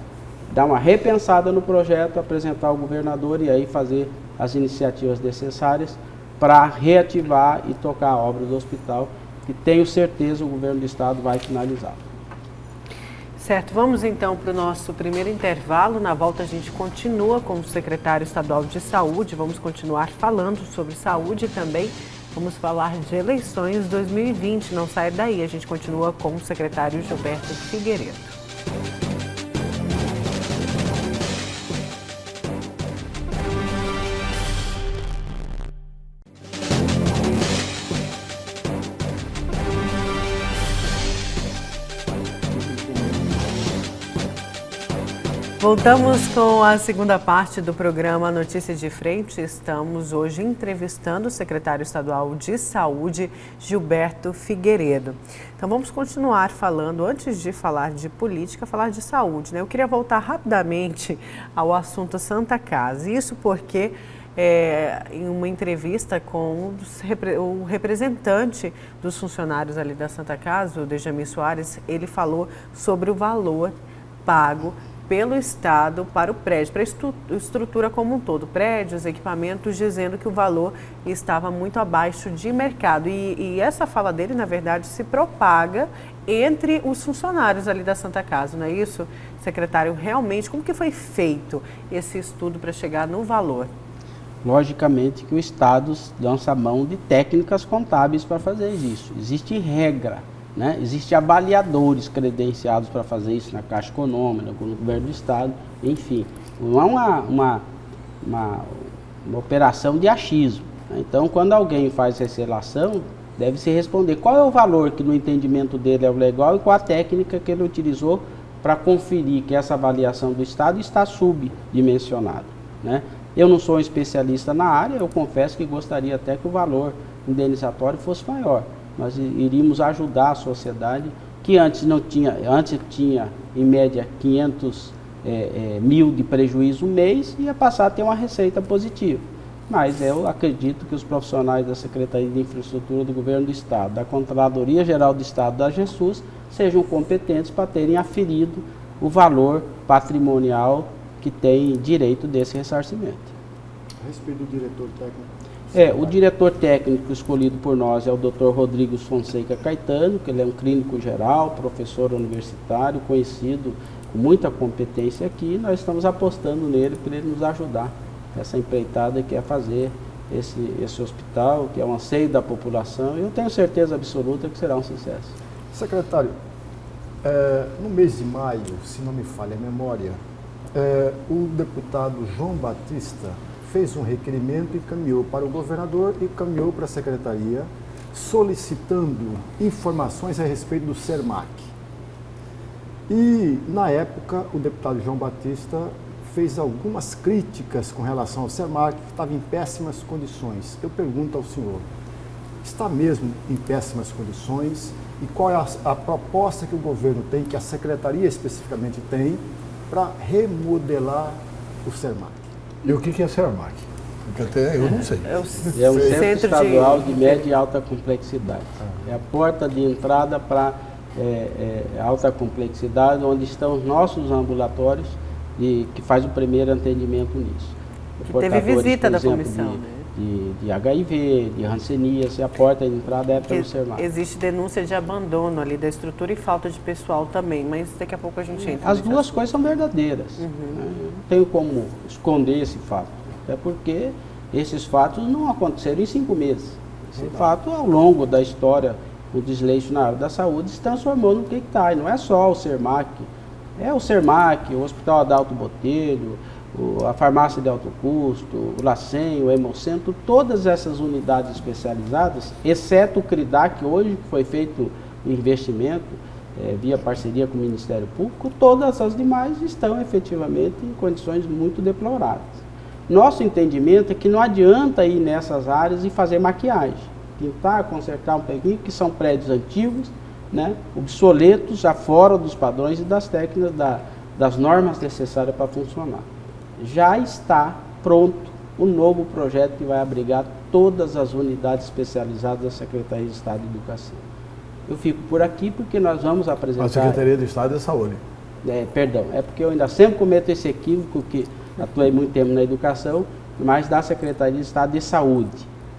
dar uma repensada no projeto, apresentar ao governador e aí fazer as iniciativas necessárias para reativar e tocar a obra do hospital, que tenho certeza o governo do Estado vai finalizar. Certo, vamos então para o nosso primeiro intervalo. Na volta a gente continua com o secretário estadual de saúde, vamos continuar falando sobre saúde e também vamos falar de eleições 2020. Não sai daí, a gente continua com o secretário Gilberto Figueiredo. Voltamos com a segunda parte do programa Notícias de Frente. Estamos hoje entrevistando o secretário estadual de Saúde, Gilberto Figueiredo. Então vamos continuar falando, antes de falar de política, falar de saúde, né? Eu queria voltar rapidamente ao assunto Santa Casa. Isso porque em uma entrevista com o representante dos funcionários ali da Santa Casa, o Dejamir Soares, ele falou sobre o valor pago pelo Estado para o prédio, para a estrutura como um todo, prédios, equipamentos, dizendo que o valor estava muito abaixo de mercado. E essa fala dele, na verdade, se propaga entre os funcionários ali da Santa Casa, não é isso, secretário? Realmente, como que foi feito esse estudo para chegar no valor? Logicamente que o Estado lança mão de técnicas contábeis para fazer isso. Existe regra, né? Existem avaliadores credenciados para fazer isso na Caixa Econômica, no governo do Estado, enfim. Não é uma operação de achismo, né? Então, quando alguém faz essa relação, deve-se responder qual é o valor que no entendimento dele é o legal e qual a técnica que ele utilizou para conferir que essa avaliação do Estado está subdimensionada, né? Eu não sou um especialista na área, eu confesso que gostaria até que o valor indenizatório fosse maior. Nós iríamos ajudar a sociedade que antes tinha em média 500 mil de prejuízo mês e ia passar a ter uma receita positiva. Mas eu acredito que os profissionais da Secretaria de Infraestrutura do Governo do Estado, da Controladoria Geral do Estado, da GESUS, sejam competentes para terem aferido o valor patrimonial que tem direito desse ressarcimento. A respeito do diretor técnico? O diretor técnico escolhido por nós é o Dr. Rodrigo Fonseca Caetano, que ele é um clínico geral, professor universitário, conhecido com muita competência aqui. Nós estamos apostando nele para ele nos ajudar essa empreitada que é fazer esse hospital, que é um anseio da população, e eu tenho certeza absoluta que será um sucesso. Secretário, no mês de maio, se não me falha a memória, o deputado João Batista fez um requerimento e encaminhou para o governador e encaminhou para a secretaria, solicitando informações a respeito do Sermac. E, na época, o deputado João Batista fez algumas críticas com relação ao Sermac, que estava em péssimas condições. Eu pergunto ao senhor, está mesmo em péssimas condições? E qual é a proposta que o governo tem, que a secretaria especificamente tem, para remodelar o Sermac? E o que é Sermac? Porque até eu não sei. É um centro estadual de média e alta complexidade. É a porta de entrada para alta complexidade, onde estão os nossos ambulatórios que faz o primeiro atendimento nisso. Teve visita da comissão, de HIV, de hanseníase, a porta de entrada é pelo Sermac. Existe denúncia de abandono ali da estrutura e falta de pessoal também, mas daqui a pouco a gente entra. As duas coisas são verdadeiras. Né? Não tenho como esconder esse fato, até porque esses fatos não aconteceram em 5 meses. Esse fato, ao longo da história, o desleixo na área da saúde se transformou no que está. E não é só o Sermac, é o Sermac, o Hospital Adalto Botelho, a farmácia de alto custo, o LACEN, o Hemocentro, todas essas unidades especializadas, exceto o CRIDAC, hoje que foi feito o investimento via parceria com o Ministério Público, todas as demais estão efetivamente em condições muito deploráveis. Nosso entendimento é que não adianta ir nessas áreas e fazer maquiagem, pintar, consertar um pouquinho, que são prédios antigos, né, obsoletos, já fora dos padrões e das técnicas, das normas necessárias para funcionar. Já está pronto o novo projeto que vai abrigar todas as unidades especializadas da Secretaria de Estado de Educação. Eu fico por aqui porque nós vamos apresentar... A Secretaria de Estado de Saúde. É porque eu ainda sempre cometo esse equívoco, que atuei muito tempo na educação, mas da Secretaria de Estado de Saúde.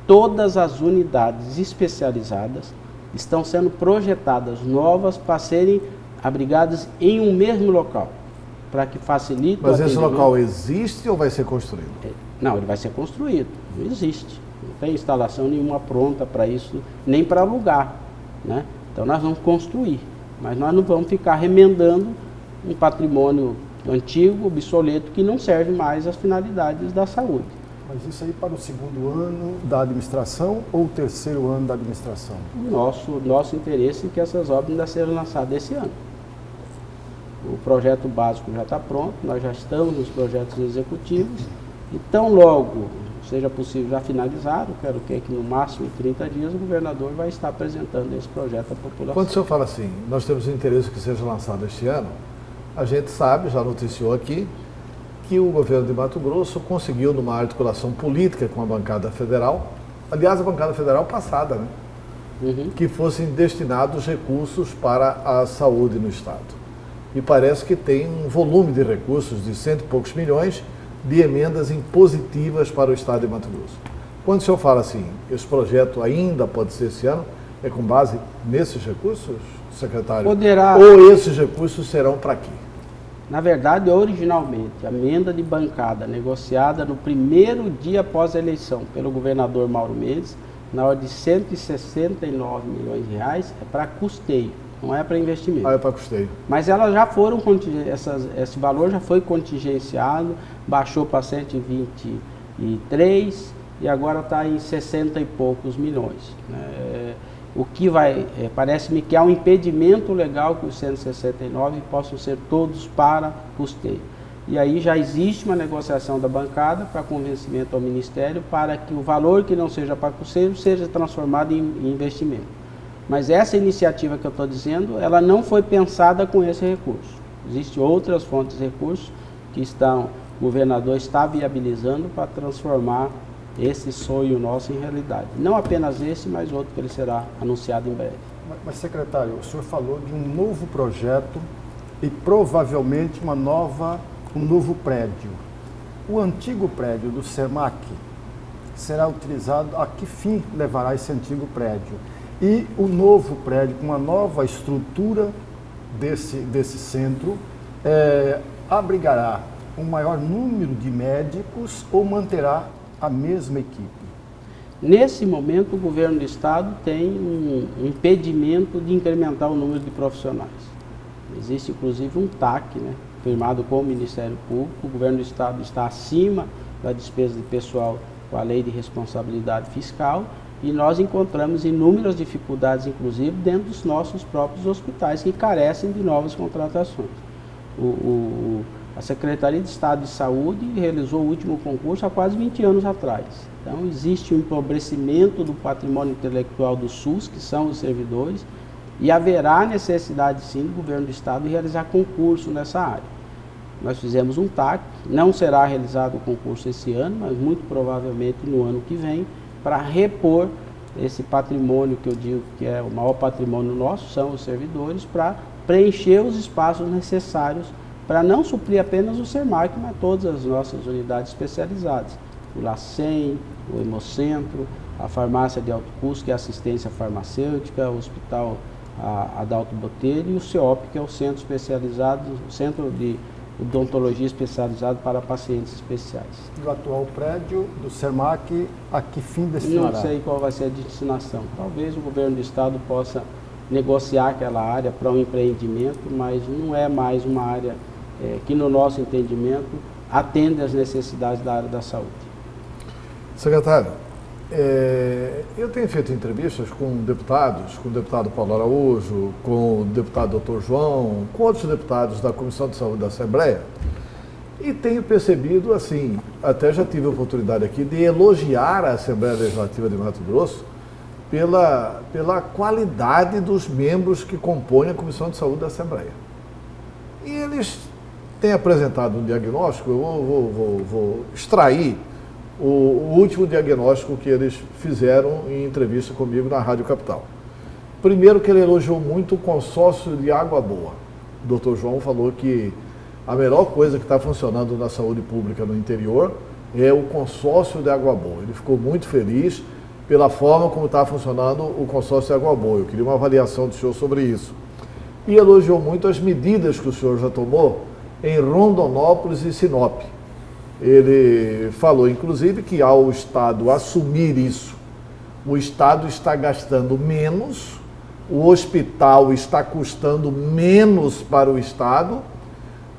Todas as unidades especializadas estão sendo projetadas novas para serem abrigadas em um mesmo local, para que facilite. Mas esse local existe ou vai ser construído? Não, ele vai ser construído, não existe. Não tem instalação nenhuma pronta para isso, nem para alugar, né? Então nós vamos construir, mas nós não vamos ficar remendando um patrimônio antigo, obsoleto, que não serve mais às finalidades da saúde. Mas isso aí para o 2º ano da administração ou o 3º ano da administração? Nosso interesse é que essas obras ainda sejam lançadas esse ano. O projeto básico já está pronto, nós já estamos nos projetos executivos, e tão logo seja possível já finalizado, quero que no máximo em 30 dias o governador vai estar apresentando esse projeto à população. Quando o senhor fala assim, nós temos interesse que seja lançado este ano, a gente sabe, já noticiou aqui, que o governo de Mato Grosso conseguiu, numa articulação política com a bancada federal, aliás, a bancada federal passada, né? Que fossem destinados recursos para a saúde no Estado. E parece que tem um volume de recursos de 100 e poucos milhões de emendas impositivas para o Estado de Mato Grosso. Quando o senhor fala assim, esse projeto ainda pode ser esse ano, é com base nesses recursos, secretário? Poderá. Ou esses recursos serão para quê? Na verdade, originalmente, a emenda de bancada negociada no primeiro dia após a eleição pelo governador Mauro Mendes, na ordem de 169 milhões de reais, é para custeio, não é para investimento. Ah, é para custeio. Mas elas já foram, esse valor já foi contingenciado, baixou para 123 e agora está em 60 e poucos milhões. O que parece-me que há um impedimento legal que os 169 possam ser todos para custeio. E aí já existe uma negociação da bancada para convencimento ao Ministério para que o valor que não seja para custeio seja transformado em investimento. Mas essa iniciativa que eu estou dizendo, ela não foi pensada com esse recurso. Existem outras fontes de recursos que o governador está viabilizando para transformar esse sonho nosso em realidade. Não apenas esse, mas outro que ele será anunciado em breve. Mas, secretário, o senhor falou de um novo projeto e provavelmente um novo prédio. O antigo prédio do SEMAC será utilizado, a que fim levará esse antigo prédio? E o novo prédio, com uma nova estrutura desse centro, abrigará um maior número de médicos ou manterá a mesma equipe? Nesse momento, o governo do estado tem um impedimento de incrementar o número de profissionais. Existe, inclusive, um TAC, firmado com o Ministério Público. O governo do estado está acima da despesa de pessoal com a lei de responsabilidade fiscal e nós encontramos inúmeras dificuldades, inclusive, dentro dos nossos próprios hospitais que carecem de novas contratações. A Secretaria de Estado de Saúde realizou o último concurso há quase 20 anos atrás. Então, existe um empobrecimento do patrimônio intelectual do SUS, que são os servidores, e haverá necessidade, sim, do governo do estado de realizar concurso nessa área. Nós fizemos um TAC, não será realizado o concurso esse ano, mas muito provavelmente no ano que vem, para repor esse patrimônio que eu digo que é o maior patrimônio nosso, são os servidores, para preencher os espaços necessários para não suprir apenas o SEMAC, mas todas as nossas unidades especializadas. O LACEN, o Hemocentro, a farmácia de alto custo, que é a assistência farmacêutica, o Hospital Adalto Botelho e o CEOP, que é o Centro Especializado, o Centro de Odontologia Especializado para Pacientes Especiais. E o atual prédio do SEMAC, a que fim destinará? Não sei qual vai ser a destinação. Talvez o governo do estado possa negociar aquela área para um empreendimento, mas não é mais uma área que, no nosso entendimento, atende às necessidades da área da saúde. Secretário, eu tenho feito entrevistas com deputados, com o deputado Paulo Araújo, com o deputado Dr. João, com outros deputados da Comissão de Saúde da Assembleia, e tenho percebido, assim, até já tive a oportunidade aqui de elogiar a Assembleia Legislativa de Mato Grosso pela qualidade dos membros que compõem a Comissão de Saúde da Assembleia. E eles têm apresentado um diagnóstico, eu vou extrair o último diagnóstico que eles fizeram em entrevista comigo na Rádio Capital. Primeiro, que ele elogiou muito o consórcio de Água Boa. O Dr. João falou que a melhor coisa que está funcionando na saúde pública no interior é o consórcio de Água Boa. Ele ficou muito feliz pela forma como está funcionando o consórcio de Água Boa. Eu queria uma avaliação do senhor sobre isso. E elogiou muito as medidas que o senhor já tomou em Rondonópolis e Sinop. Ele falou, inclusive, que ao Estado assumir isso, o Estado está gastando menos, o hospital está custando menos para o Estado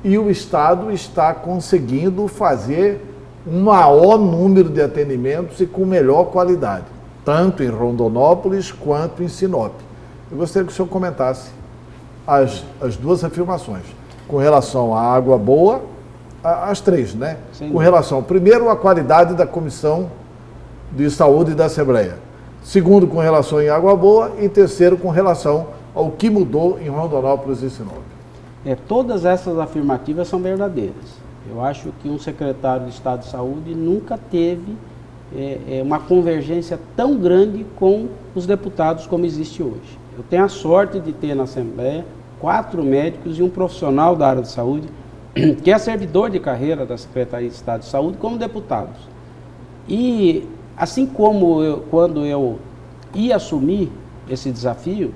e o Estado está conseguindo fazer um maior número de atendimentos e com melhor qualidade, tanto em Rondonópolis quanto em Sinop. Eu gostaria que o senhor comentasse as duas afirmações, com relação à Água Boa, as três, né? Sim. Com relação, primeiro, à qualidade da Comissão de Saúde da Assembleia. Segundo, com relação em Água Boa. E terceiro, com relação ao que mudou em Rondonópolis e Sinop. Todas essas afirmativas são verdadeiras. Eu acho que um secretário de Estado de Saúde nunca teve uma convergência tão grande com os deputados como existe hoje. Eu tenho a sorte de ter na Assembleia 4 médicos e um profissional da área de saúde que é servidor de carreira da Secretaria de Estado de Saúde como deputados. E assim como quando eu ia assumir esse desafio,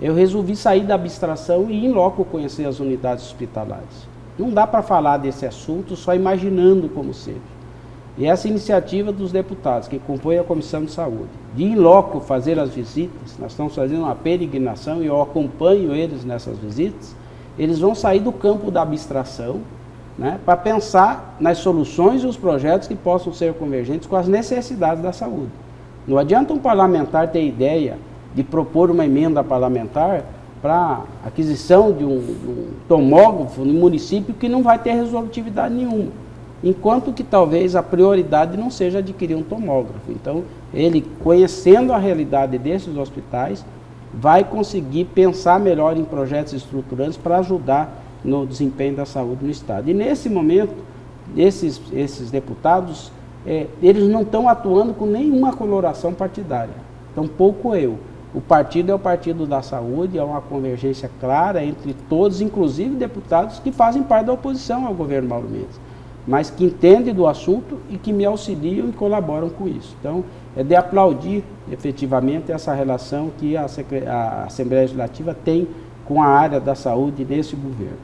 eu resolvi sair da abstração e ir em loco conhecer as unidades hospitalares. Não dá para falar desse assunto só imaginando como seja. E essa iniciativa dos deputados que compõem a Comissão de Saúde, de em loco fazer as visitas, nós estamos fazendo uma peregrinação e eu acompanho eles nessas visitas, eles vão sair do campo da abstração, né, para pensar nas soluções e os projetos que possam ser convergentes com as necessidades da saúde. Não adianta um parlamentar ter ideia de propor uma emenda parlamentar para aquisição de um tomógrafo no município que não vai ter resolutividade nenhuma, enquanto que talvez a prioridade não seja adquirir um tomógrafo. Então, ele, conhecendo a realidade desses hospitais, vai conseguir pensar melhor em projetos estruturantes para ajudar no desempenho da saúde no Estado. E nesse momento, esses deputados, eles não estão atuando com nenhuma coloração partidária, tampouco eu. O partido é o Partido da Saúde, é uma convergência clara entre todos, inclusive deputados que fazem parte da oposição ao governo Mauro Mendes, mas que entendem do assunto e que me auxiliam e colaboram com isso. Então, é de aplaudir efetivamente essa relação que a Assembleia Legislativa tem com a área da saúde nesse governo.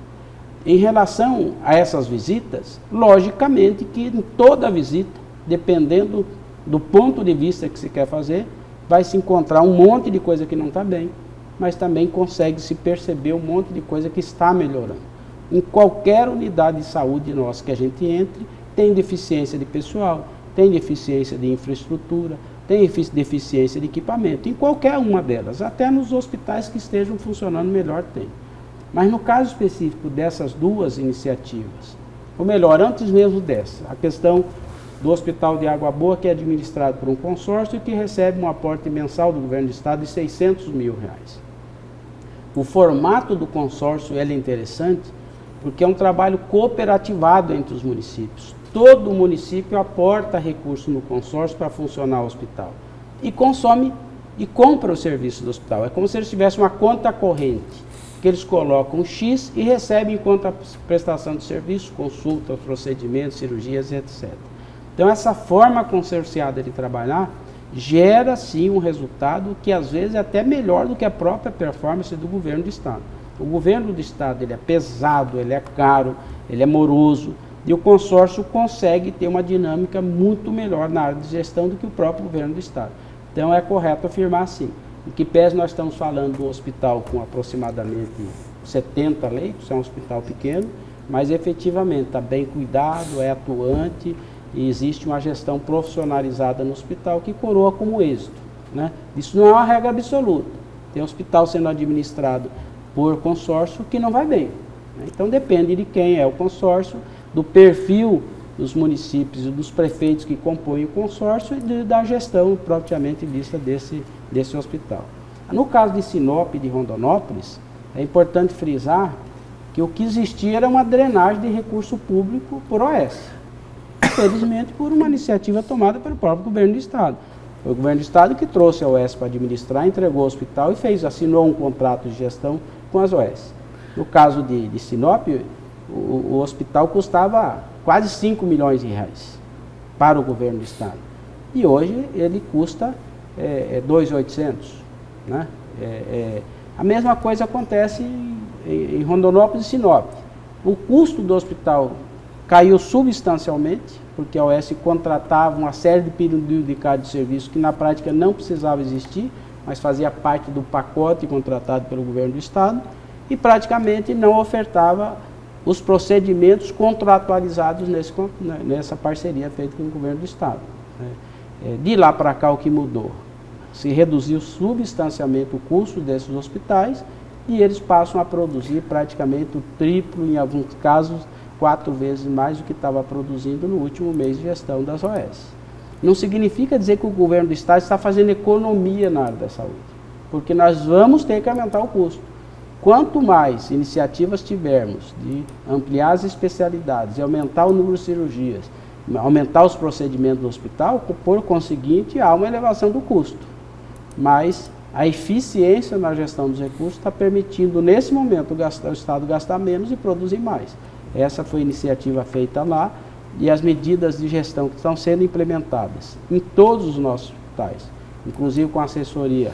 Em relação a essas visitas, logicamente que em toda visita, dependendo do ponto de vista que se quer fazer, vai se encontrar um monte de coisa que não está bem, mas também consegue se perceber um monte de coisa que está melhorando. Em qualquer unidade de saúde nossa que a gente entre, tem deficiência de pessoal, tem deficiência de infraestrutura, tem deficiência de equipamento, em qualquer uma delas, até nos hospitais que estejam funcionando melhor tem. Mas no caso específico dessas duas iniciativas, ou melhor, antes mesmo dessa, a questão do Hospital de Água Boa, que é administrado por um consórcio e que recebe um aporte mensal do governo do Estado de R$600 mil. O formato do consórcio é interessante porque é um trabalho cooperativado entre os municípios. Todo município aporta recurso no consórcio para funcionar o hospital e consome e compra o serviço do hospital. É como se eles tivessem uma conta corrente, que eles colocam X e recebem enquanto a prestação de serviço, consultas, procedimentos, cirurgias, etc. Então, essa forma consorciada de trabalhar gera, sim, um resultado que, às vezes, é até melhor do que a própria performance do governo do Estado. O governo do Estado ele é pesado, ele é caro, ele é moroso, e o consórcio consegue ter uma dinâmica muito melhor na área de gestão do que o próprio governo do Estado. Então, é correto afirmar assim. Em que pese nós estamos falando de um hospital com aproximadamente 70 leitos, é um hospital pequeno, mas, efetivamente, está bem cuidado, é atuante, e existe uma gestão profissionalizada no hospital que coroa como êxito, né? Isso não é uma regra absoluta. Tem hospital sendo administrado por consórcio que não vai bem, né? Então depende de quem é o consórcio, do perfil dos municípios e dos prefeitos que compõem o consórcio e da gestão propriamente vista desse hospital. No caso de Sinop e de Rondonópolis, é importante frisar que o que existia era uma drenagem de recurso público por OS. Infelizmente, por uma iniciativa tomada pelo próprio governo do Estado. Foi o governo do Estado que trouxe a OS para administrar, entregou o hospital e assinou um contrato de gestão com as OS. No caso de Sinop, o hospital custava quase 5 milhões de reais para o governo do Estado. E hoje ele custa 2.800, né? A mesma coisa acontece em Rondonópolis e Sinop. O custo do hospital caiu substancialmente, porque a OS contratava uma série de periodicidade de serviço que na prática não precisava existir, mas fazia parte do pacote contratado pelo governo do Estado e praticamente não ofertava os procedimentos contratualizados nessa parceria feita com o governo do Estado. De lá para cá o que mudou? Se reduziu substancialmente o custo desses hospitais e eles passam a produzir praticamente o triplo, em alguns casos 4 vezes mais do que estava produzindo no último mês de gestão das OS. Não significa dizer que o governo do Estado está fazendo economia na área da saúde, porque nós vamos ter que aumentar o custo. Quanto mais iniciativas tivermos de ampliar as especialidades e aumentar o número de cirurgias, aumentar os procedimentos do hospital, por conseguinte, há uma elevação do custo. Mas a eficiência na gestão dos recursos está permitindo, nesse momento, o Estado gastar menos e produzir mais. Essa foi a iniciativa feita lá e as medidas de gestão que estão sendo implementadas em todos os nossos hospitais, inclusive com a assessoria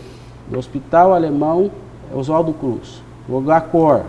do Hospital Alemão Oswaldo Cruz, do HCOR,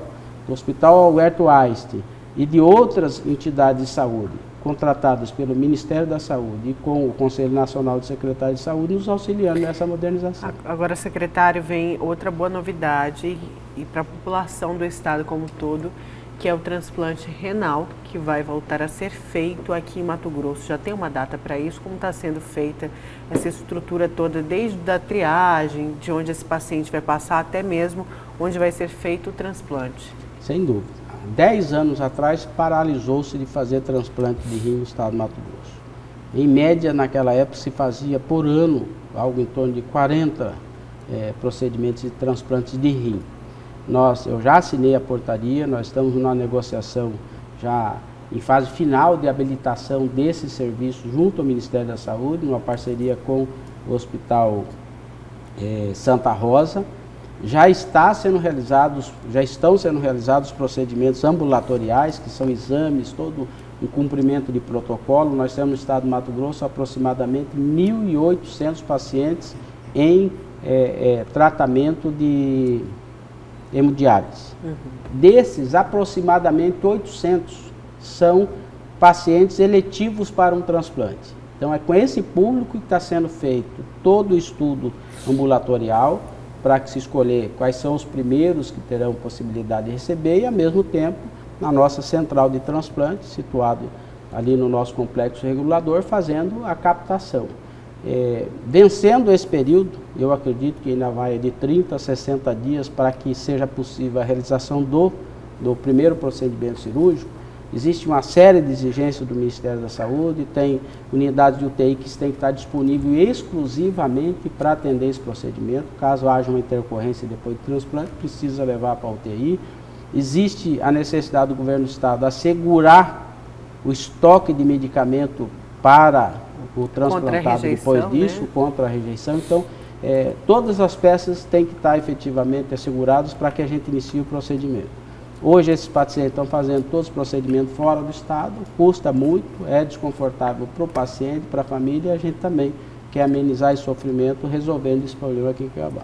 do Hospital Alberto Einstein e de outras entidades de saúde contratadas pelo Ministério da Saúde e com o Conselho Nacional de Secretários de Saúde nos auxiliando nessa modernização. Agora, secretário, vem outra boa novidade e para a população do estado como um todo, que é o transplante renal, que vai voltar a ser feito aqui em Mato Grosso. Já tem uma data para isso? Como está sendo feita essa estrutura toda, desde a triagem, de onde esse paciente vai passar, até mesmo onde vai ser feito o transplante? Sem dúvida. 10 anos atrás, paralisou-se de fazer transplante de rim no estado do Mato Grosso. Em média, naquela época, se fazia por ano algo em torno de 40 procedimentos de transplantes de rim. Eu já assinei a portaria, nós estamos numa negociação já em fase final de habilitação desse serviço junto ao Ministério da Saúde, numa parceria com o Hospital Santa Rosa. Já estão sendo realizados procedimentos ambulatoriais, que são exames, todo o cumprimento de protocolo. Nós temos no estado do Mato Grosso aproximadamente 1.800 pacientes em tratamento de hemodiálise. Desses, aproximadamente 800 são pacientes eletivos para um transplante. Então é com esse público que está sendo feito todo o estudo ambulatorial, para que se escolher quais são os primeiros que terão possibilidade de receber e, ao mesmo tempo, na nossa central de transplante, situado ali no nosso complexo regulador, fazendo a captação. Vencendo esse período, eu acredito que ainda vai de 30 a 60 dias para que seja possível a realização do primeiro procedimento cirúrgico. Existe uma série de exigências do Ministério da Saúde, tem unidades de UTI que têm que estar disponíveis exclusivamente para atender esse procedimento. Caso haja uma intercorrência depois do transplante, precisa levar para a UTI. Existe a necessidade do governo do estado assegurar o estoque de medicamento para o transplantado depois disso, né? Contra a rejeição. Então, todas as peças têm que estar efetivamente asseguradas para que a gente inicie o procedimento. Hoje esses pacientes estão fazendo todos os procedimentos fora do estado, custa muito, é desconfortável para o paciente, para a família, e a gente também quer amenizar esse sofrimento resolvendo esse problema aqui em Cuiabá.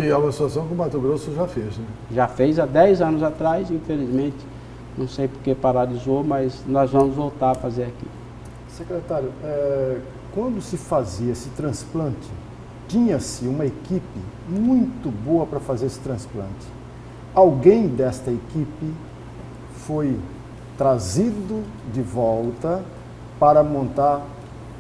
E é uma situação que o Mato Grosso já fez, né? Já fez há 10 anos atrás, infelizmente, não sei porque paralisou, mas nós vamos voltar a fazer aqui. Secretário, quando se fazia esse transplante, tinha-se uma equipe muito boa para fazer esse transplante. Alguém desta equipe foi trazido de volta para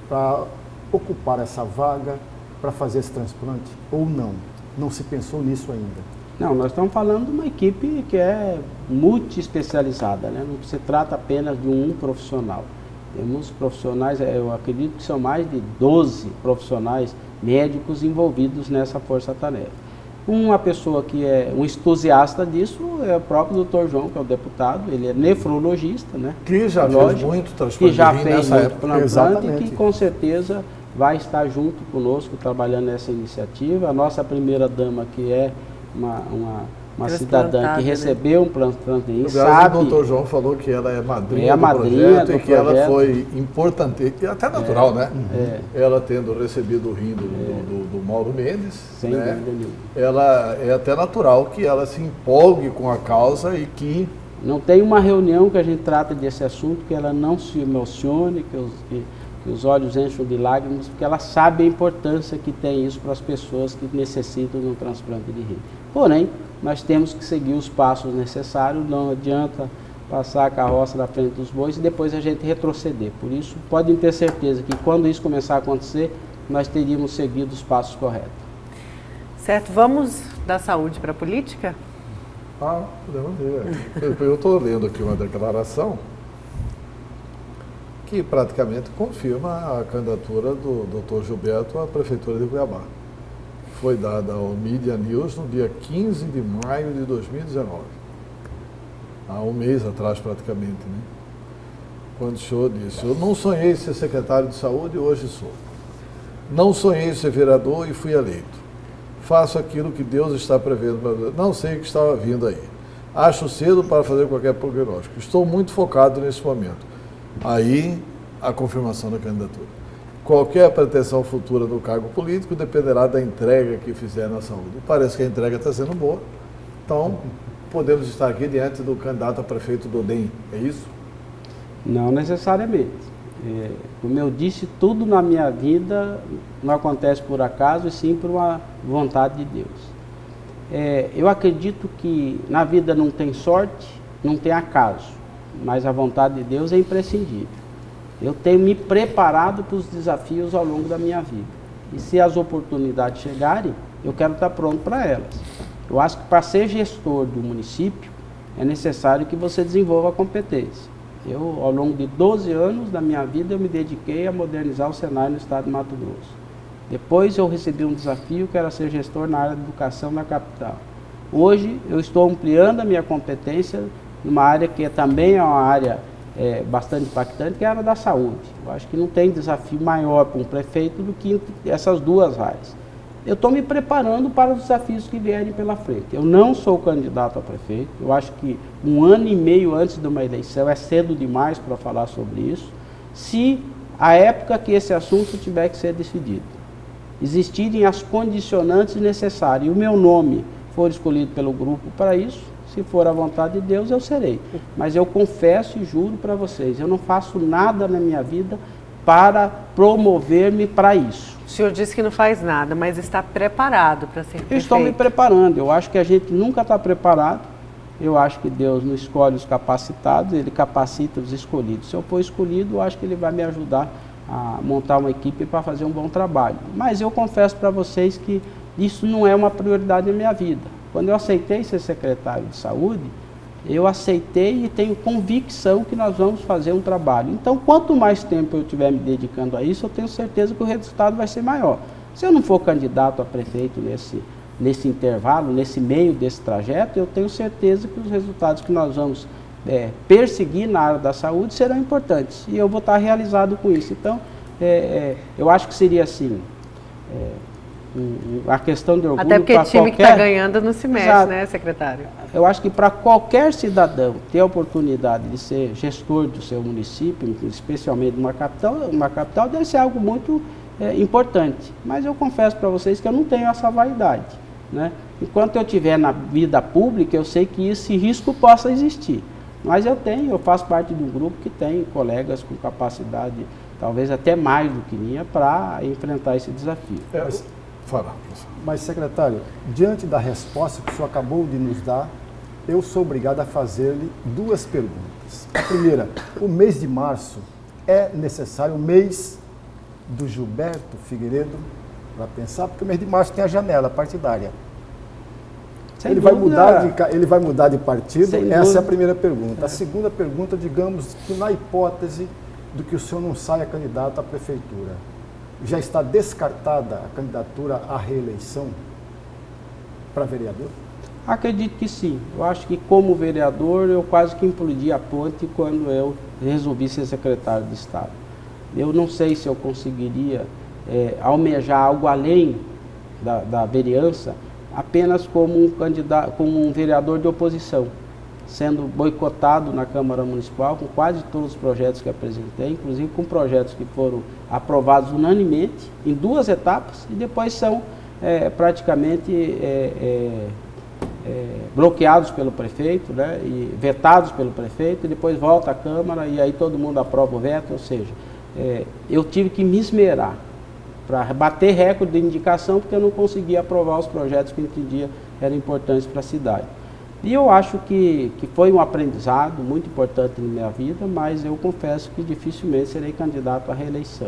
para ocupar essa vaga, para fazer esse transplante, ou não? Não se pensou nisso ainda? Não, nós estamos falando de uma equipe que é multi-especializada, né? Não se trata apenas de um profissional. Temos profissionais, eu acredito que são mais de 12 profissionais médicos envolvidos nessa força-tarefa. Uma pessoa que é um entusiasta disso é o próprio Dr. João, que é o deputado, ele é nefrologista, né? Que já fez muito transplante que já de rim fez nessa muito época. transplante e que com certeza vai estar junto conosco trabalhando nessa iniciativa. A nossa primeira dama, que é uma cidadã que recebeu um transplante de rim, sabe... O Dr. João falou que ela é madrinha do projeto e que ela foi importante, e até natural, né? Ela tendo recebido o rim do Mauro Mendes, sem né? dúvida nenhuma. Ela é até natural que ela se empolgue com a causa e que... Não tem uma reunião que a gente trata desse assunto que ela não se emocione, que os olhos enchem de lágrimas, porque ela sabe a importância que tem isso para as pessoas que necessitam de um transplante de rim. Porém, nós temos que seguir os passos necessários, não adianta passar a carroça na frente dos bois e depois a gente retroceder. Por isso, podem ter certeza que quando isso começar a acontecer, nós teríamos seguido os passos corretos. Certo, vamos da saúde para a política? Podemos ver. Eu estou lendo aqui uma declaração que praticamente confirma a candidatura do Dr. Gilberto à Prefeitura de Cuiabá. foi dada ao Media News no dia 15 de maio de 2019. Há um mês atrás, praticamente, né? Quando o senhor disse: eu não sonhei ser secretário de saúde e hoje sou. Não sonhei ser vereador e fui eleito. Faço aquilo que Deus está prevendo para mim. Não sei o que estava vindo aí. Acho cedo para fazer qualquer prognóstico. Estou muito focado nesse momento. Aí, a confirmação da candidatura. Qualquer pretensão futura no cargo político dependerá da entrega que fizer na saúde. Parece que a entrega está sendo boa. Então, podemos estar aqui diante do candidato a prefeito do DEM. É isso? Não necessariamente. Como eu disse, tudo na minha vida não acontece por acaso, e sim por uma vontade de Deus. Eu acredito que na vida não tem sorte, não tem acaso, mas a vontade de Deus é imprescindível. Eu tenho me preparado para os desafios ao longo da minha vida. E se as oportunidades chegarem, eu quero estar pronto para elas. Eu acho que para ser gestor do município, é necessário que você desenvolva a competência. Eu, ao longo de 12 anos da minha vida, eu me dediquei a modernizar o Senai no estado de Mato Grosso. Depois eu recebi um desafio que era ser gestor na área de educação na capital. Hoje eu estou ampliando a minha competência numa área que também é uma área bastante impactante, que é a área da saúde. Eu acho que não tem desafio maior para um prefeito do que essas duas áreas. Eu estou me preparando para os desafios que vierem pela frente. Eu não sou candidato a prefeito. Eu acho que 1 ano e meio antes de uma eleição é cedo demais para falar sobre isso. Se a época que esse assunto tiver que ser decidido, existirem as condicionantes necessárias e o meu nome for escolhido pelo grupo para isso, se for a vontade de Deus, eu serei. Mas eu confesso e juro para vocês, eu não faço nada na minha vida para promover-me para isso. O senhor disse que não faz nada, mas está preparado para ser prefeito? Eu estou me preparando. Eu acho que a gente nunca está preparado. Eu acho que Deus não escolhe os capacitados, Ele capacita os escolhidos. Se eu for escolhido, eu acho que Ele vai me ajudar a montar uma equipe para fazer um bom trabalho. Mas eu confesso para vocês que isso não é uma prioridade na minha vida. Quando eu aceitei ser secretário de saúde, eu aceitei e tenho convicção que nós vamos fazer um trabalho. Então, quanto mais tempo eu estiver me dedicando a isso, eu tenho certeza que o resultado vai ser maior. Se eu não for candidato a prefeito nesse intervalo, nesse meio desse trajeto, eu tenho certeza que os resultados que nós vamos perseguir na área da saúde serão importantes. E eu vou estar realizado com isso. Então, eu acho que seria assim... a questão de orgulho. Até porque time que está ganhando não se mexe, Exato. né, secretário? Eu acho que para qualquer cidadão ter a oportunidade de ser gestor do seu município, especialmente uma capital deve ser algo muito importante. Mas eu confesso para vocês que eu não tenho essa vaidade, né? Enquanto eu estiver na vida pública, eu sei que esse risco possa existir. Mas eu faço parte de um grupo que tem colegas com capacidade, talvez até mais do que minha, para enfrentar esse desafio. Mas, secretário, diante da resposta que o senhor acabou de nos dar, eu sou obrigado a fazer-lhe 2 perguntas. A primeira, o mês de março é necessário, o mês do Gilberto Figueiredo, para pensar, porque o mês de março tem a janela partidária. Ele vai mudar de partido? Essa é a primeira pergunta. A segunda pergunta, digamos que na hipótese do que o senhor não saia candidato à prefeitura, já está descartada a candidatura à reeleição para vereador? Acredito que sim. Eu acho que como vereador eu quase que implodi a ponte quando eu resolvi ser secretário de Estado. Eu não sei se eu conseguiria almejar algo além da vereança apenas como um candidato, como um vereador de oposição, sendo boicotado na Câmara Municipal com quase todos os projetos que apresentei, inclusive com projetos que foram aprovados unanimemente em 2 etapas e depois são praticamente bloqueados pelo prefeito, né, e vetados pelo prefeito, e depois volta à Câmara e aí todo mundo aprova o veto. Ou seja, eu tive que me esmerar para bater recorde de indicação porque eu não conseguia aprovar os projetos que eu entendia eram importantes para a cidade. E eu acho que foi um aprendizado muito importante na minha vida, mas eu confesso que dificilmente serei candidato à reeleição.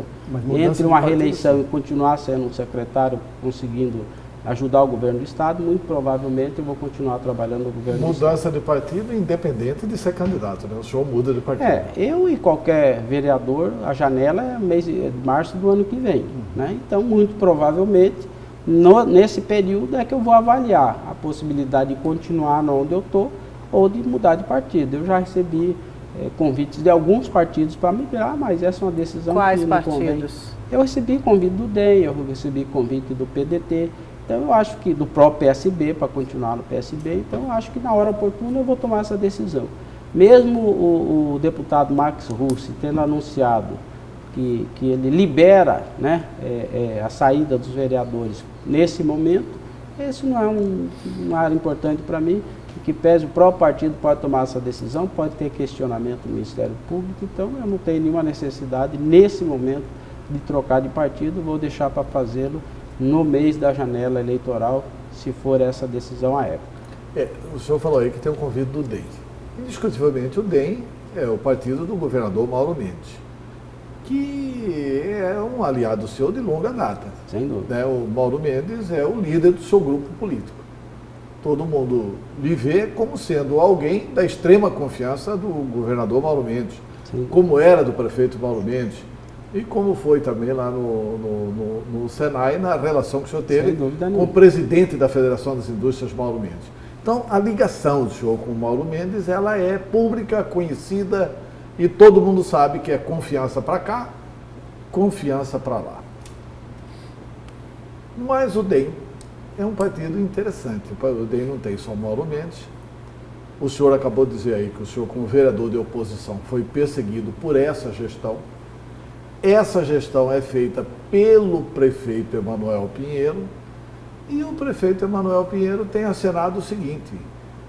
Entre uma reeleição e continuar sendo um secretário conseguindo ajudar o governo do Estado, muito provavelmente eu vou continuar trabalhando no governo do Estado. Mudança de partido independente de ser candidato, né? O senhor muda de partido. Eu e qualquer vereador, a janela é mês de março do ano que vem, né? Então, muito provavelmente, nesse período é que eu vou avaliar a possibilidade de continuar onde eu estou ou de mudar de partido. Eu já recebi convites de alguns partidos para migrar, mas essa é uma decisão Quais que não convém. partidos? Eu recebi convite do DEM, eu recebi convite do PDT, então eu acho que do próprio PSB, para continuar no PSB, então eu acho que na hora oportuna eu vou tomar essa decisão. Mesmo o deputado Max Russi tendo anunciado que ele libera, né, a saída dos vereadores nesse momento, esse não é uma área importante para mim, que pese o próprio partido pode tomar essa decisão, pode ter questionamento do Ministério Público, então eu não tenho nenhuma necessidade nesse momento de trocar de partido, vou deixar para fazê-lo no mês da janela eleitoral, se for essa decisão à época. O senhor falou aí que tem um convite do DEM. Indiscutivelmente o DEM é o partido do governador Mauro Mendes, que é um aliado seu de longa data. Sem dúvida. Né? O Mauro Mendes é o líder do seu grupo político. Todo mundo lhe vê como sendo alguém da extrema confiança do governador Mauro Mendes, Sim. como era do prefeito Mauro Mendes, e como foi também lá no Senai, na relação que o senhor teve com o presidente da Federação das Indústrias, Mauro Mendes. Então, a ligação do senhor com o Mauro Mendes, ela é pública, conhecida, e todo mundo sabe que é confiança para cá, confiança para lá. Mas o DEM é um partido interessante. O DEM não tem só o Mauro Mendes. O senhor acabou de dizer aí que o senhor, como vereador de oposição, foi perseguido por essa gestão. Essa gestão é feita pelo prefeito Emanuel Pinheiro, e o prefeito Emanuel Pinheiro tem acenado o seguinte: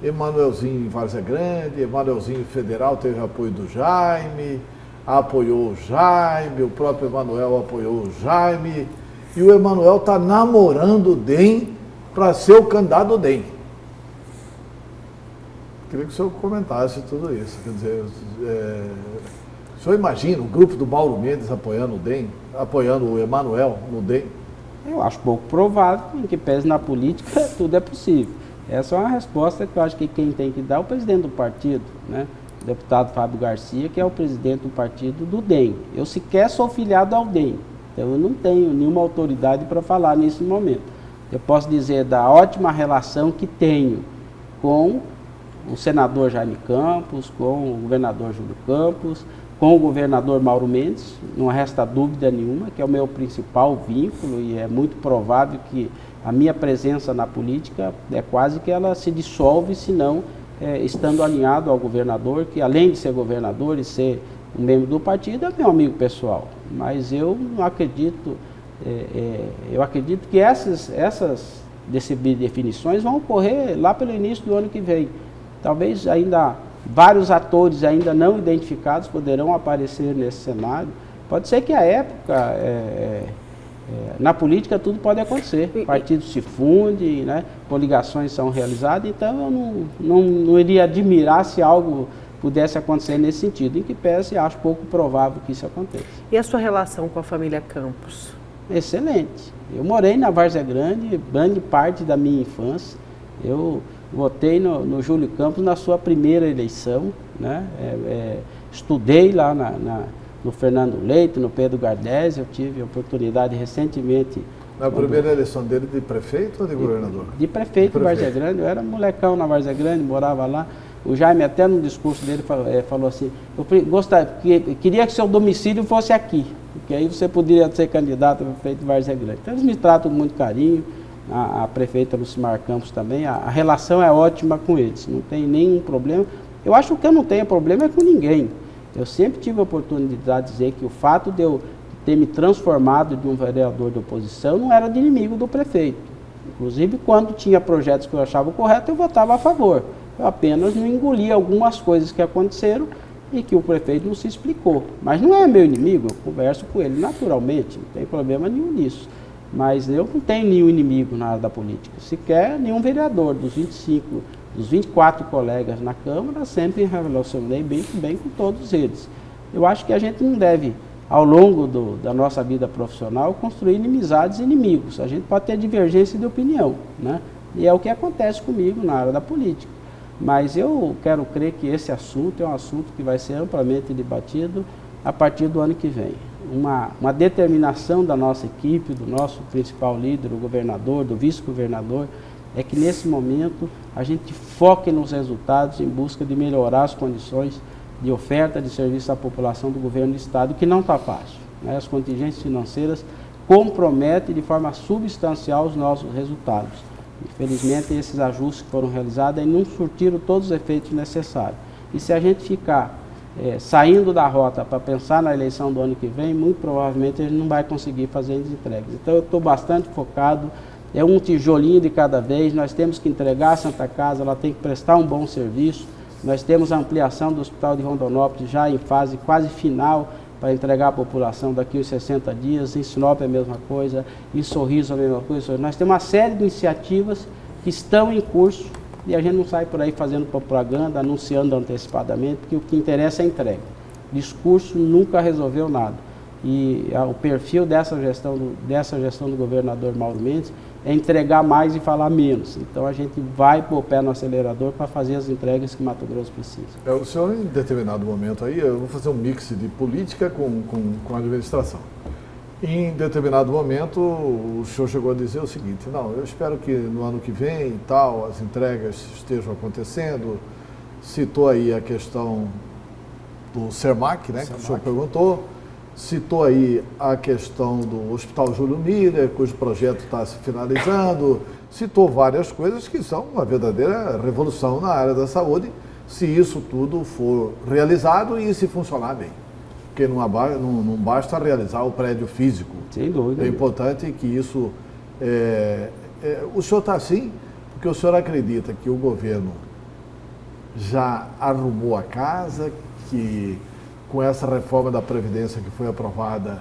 Emanuelzinho em Várzea Grande, Emanuelzinho federal teve apoio do Jaime, apoiou o Jaime, o próprio Emanuel apoiou o Jaime, e o Emanuel está namorando o DEM para ser o candidato do DEM. Queria que o senhor comentasse tudo isso. Quer dizer, o senhor imagina o grupo do Mauro Mendes apoiando o DEM, apoiando o Emanuel no DEM? Eu acho pouco provável, em que pese na política, tudo é possível. Essa é uma resposta que eu acho que quem tem que dar é o presidente do partido, né? O deputado Fábio Garcia, que é o presidente do partido do DEM. Eu sequer sou filiado ao DEM, então eu não tenho nenhuma autoridade para falar nesse momento. Eu posso dizer da ótima relação que tenho com o senador Jaime Campos, com o governador Júlio Campos, com o governador Mauro Mendes, não resta dúvida nenhuma, que é o meu principal vínculo, e é muito provável que a minha presença na política é quase que ela se dissolve, se não estando alinhado ao governador, que além de ser governador e ser um membro do partido, é meu amigo pessoal. Mas eu não acredito, eu acredito que essas definições vão ocorrer lá pelo início do ano que vem. Talvez ainda vários atores ainda não identificados poderão aparecer nesse cenário. Pode ser que a época, na política tudo pode acontecer, partidos se fundem, né, coligações são realizadas, então eu não iria admirar se algo pudesse acontecer nesse sentido, em que pese acho pouco provável que isso aconteça. E a sua relação com a família Campos? Excelente. Eu morei na Várzea Grande, grande parte da minha infância. Eu votei no Júlio Campos na sua primeira eleição, né? Estudei lá no Fernando Leite, no Pedro Gardési. Eu tive a oportunidade recentemente... Na primeira eleição dele de prefeito ou de governador? De prefeito de Várzea Grande. Eu era molecão na Várzea Grande, morava lá. O Jaime até no discurso dele falou assim, queria que seu domicílio fosse aqui, porque aí você poderia ser candidato a prefeito de Várzea Grande. Então eles me tratam com muito carinho. A prefeita Lucimar Campos também, a relação é ótima com eles, não tem nenhum problema. Eu acho que eu não tenho problema é com ninguém. Eu sempre tive a oportunidade de dizer que o fato de eu ter me transformado de um vereador de oposição não era de inimigo do prefeito. Inclusive, quando tinha projetos que eu achava correto, eu votava a favor. Eu apenas não engolia algumas coisas que aconteceram e que o prefeito não se explicou. Mas não é meu inimigo, eu converso com ele naturalmente, não tem problema nenhum nisso. Mas eu não tenho nenhum inimigo na área da política, sequer nenhum vereador dos 24 colegas na Câmara, sempre relacionei bem com todos eles. Eu acho que a gente não deve, ao longo da nossa vida profissional, construir inimizades e inimigos. A gente pode ter divergência de opinião, né? E é o que acontece comigo na área da política. Mas eu quero crer que esse assunto é um assunto que vai ser amplamente debatido a partir do ano que vem. uma determinação da nossa equipe, do nosso principal líder, o governador, do vice-governador, é que nesse momento a gente foque nos resultados em busca de melhorar as condições de oferta de serviço à população do governo do estado, que não está fácil, né? As contingências financeiras comprometem de forma substancial os nossos resultados. Infelizmente, esses ajustes que foram realizados aí não surtiram todos os efeitos necessários. E se a gente ficar saindo da rota para pensar na eleição do ano que vem, muito provavelmente a gente não vai conseguir fazer as entregas. Então eu estou bastante focado, é um tijolinho de cada vez, nós temos que entregar a Santa Casa, ela tem que prestar um bom serviço, nós temos a ampliação do Hospital de Rondonópolis já em fase quase final para entregar à população daqui uns 60 dias, em Sinop é a mesma coisa, em Sorriso a mesma coisa. Nós temos uma série de iniciativas que estão em curso e a gente não sai por aí fazendo propaganda, anunciando antecipadamente, porque o que interessa é a entrega. Discurso nunca resolveu nada. E o perfil dessa gestão do governador Mauro Mendes é entregar mais e falar menos. Então a gente vai pôr o pé no acelerador para fazer as entregas que Mato Grosso precisa. O senhor, em determinado momento aí, eu vou fazer um mix de política com administração. Em determinado momento, o senhor chegou a dizer o seguinte: não, eu espero que no ano que vem e tal, as entregas estejam acontecendo. Citou aí a questão do Sermac, né, que o senhor perguntou. Citou aí a questão do Hospital Júlio Miller, cujo projeto está se finalizando. Citou várias coisas que são uma verdadeira revolução na área da saúde, se isso tudo for realizado e se funcionar bem. Porque não basta realizar o prédio físico. Sem dúvida. É importante que isso... o senhor está assim porque o senhor acredita que o governo já arrumou a casa, que com essa reforma da Previdência que foi aprovada,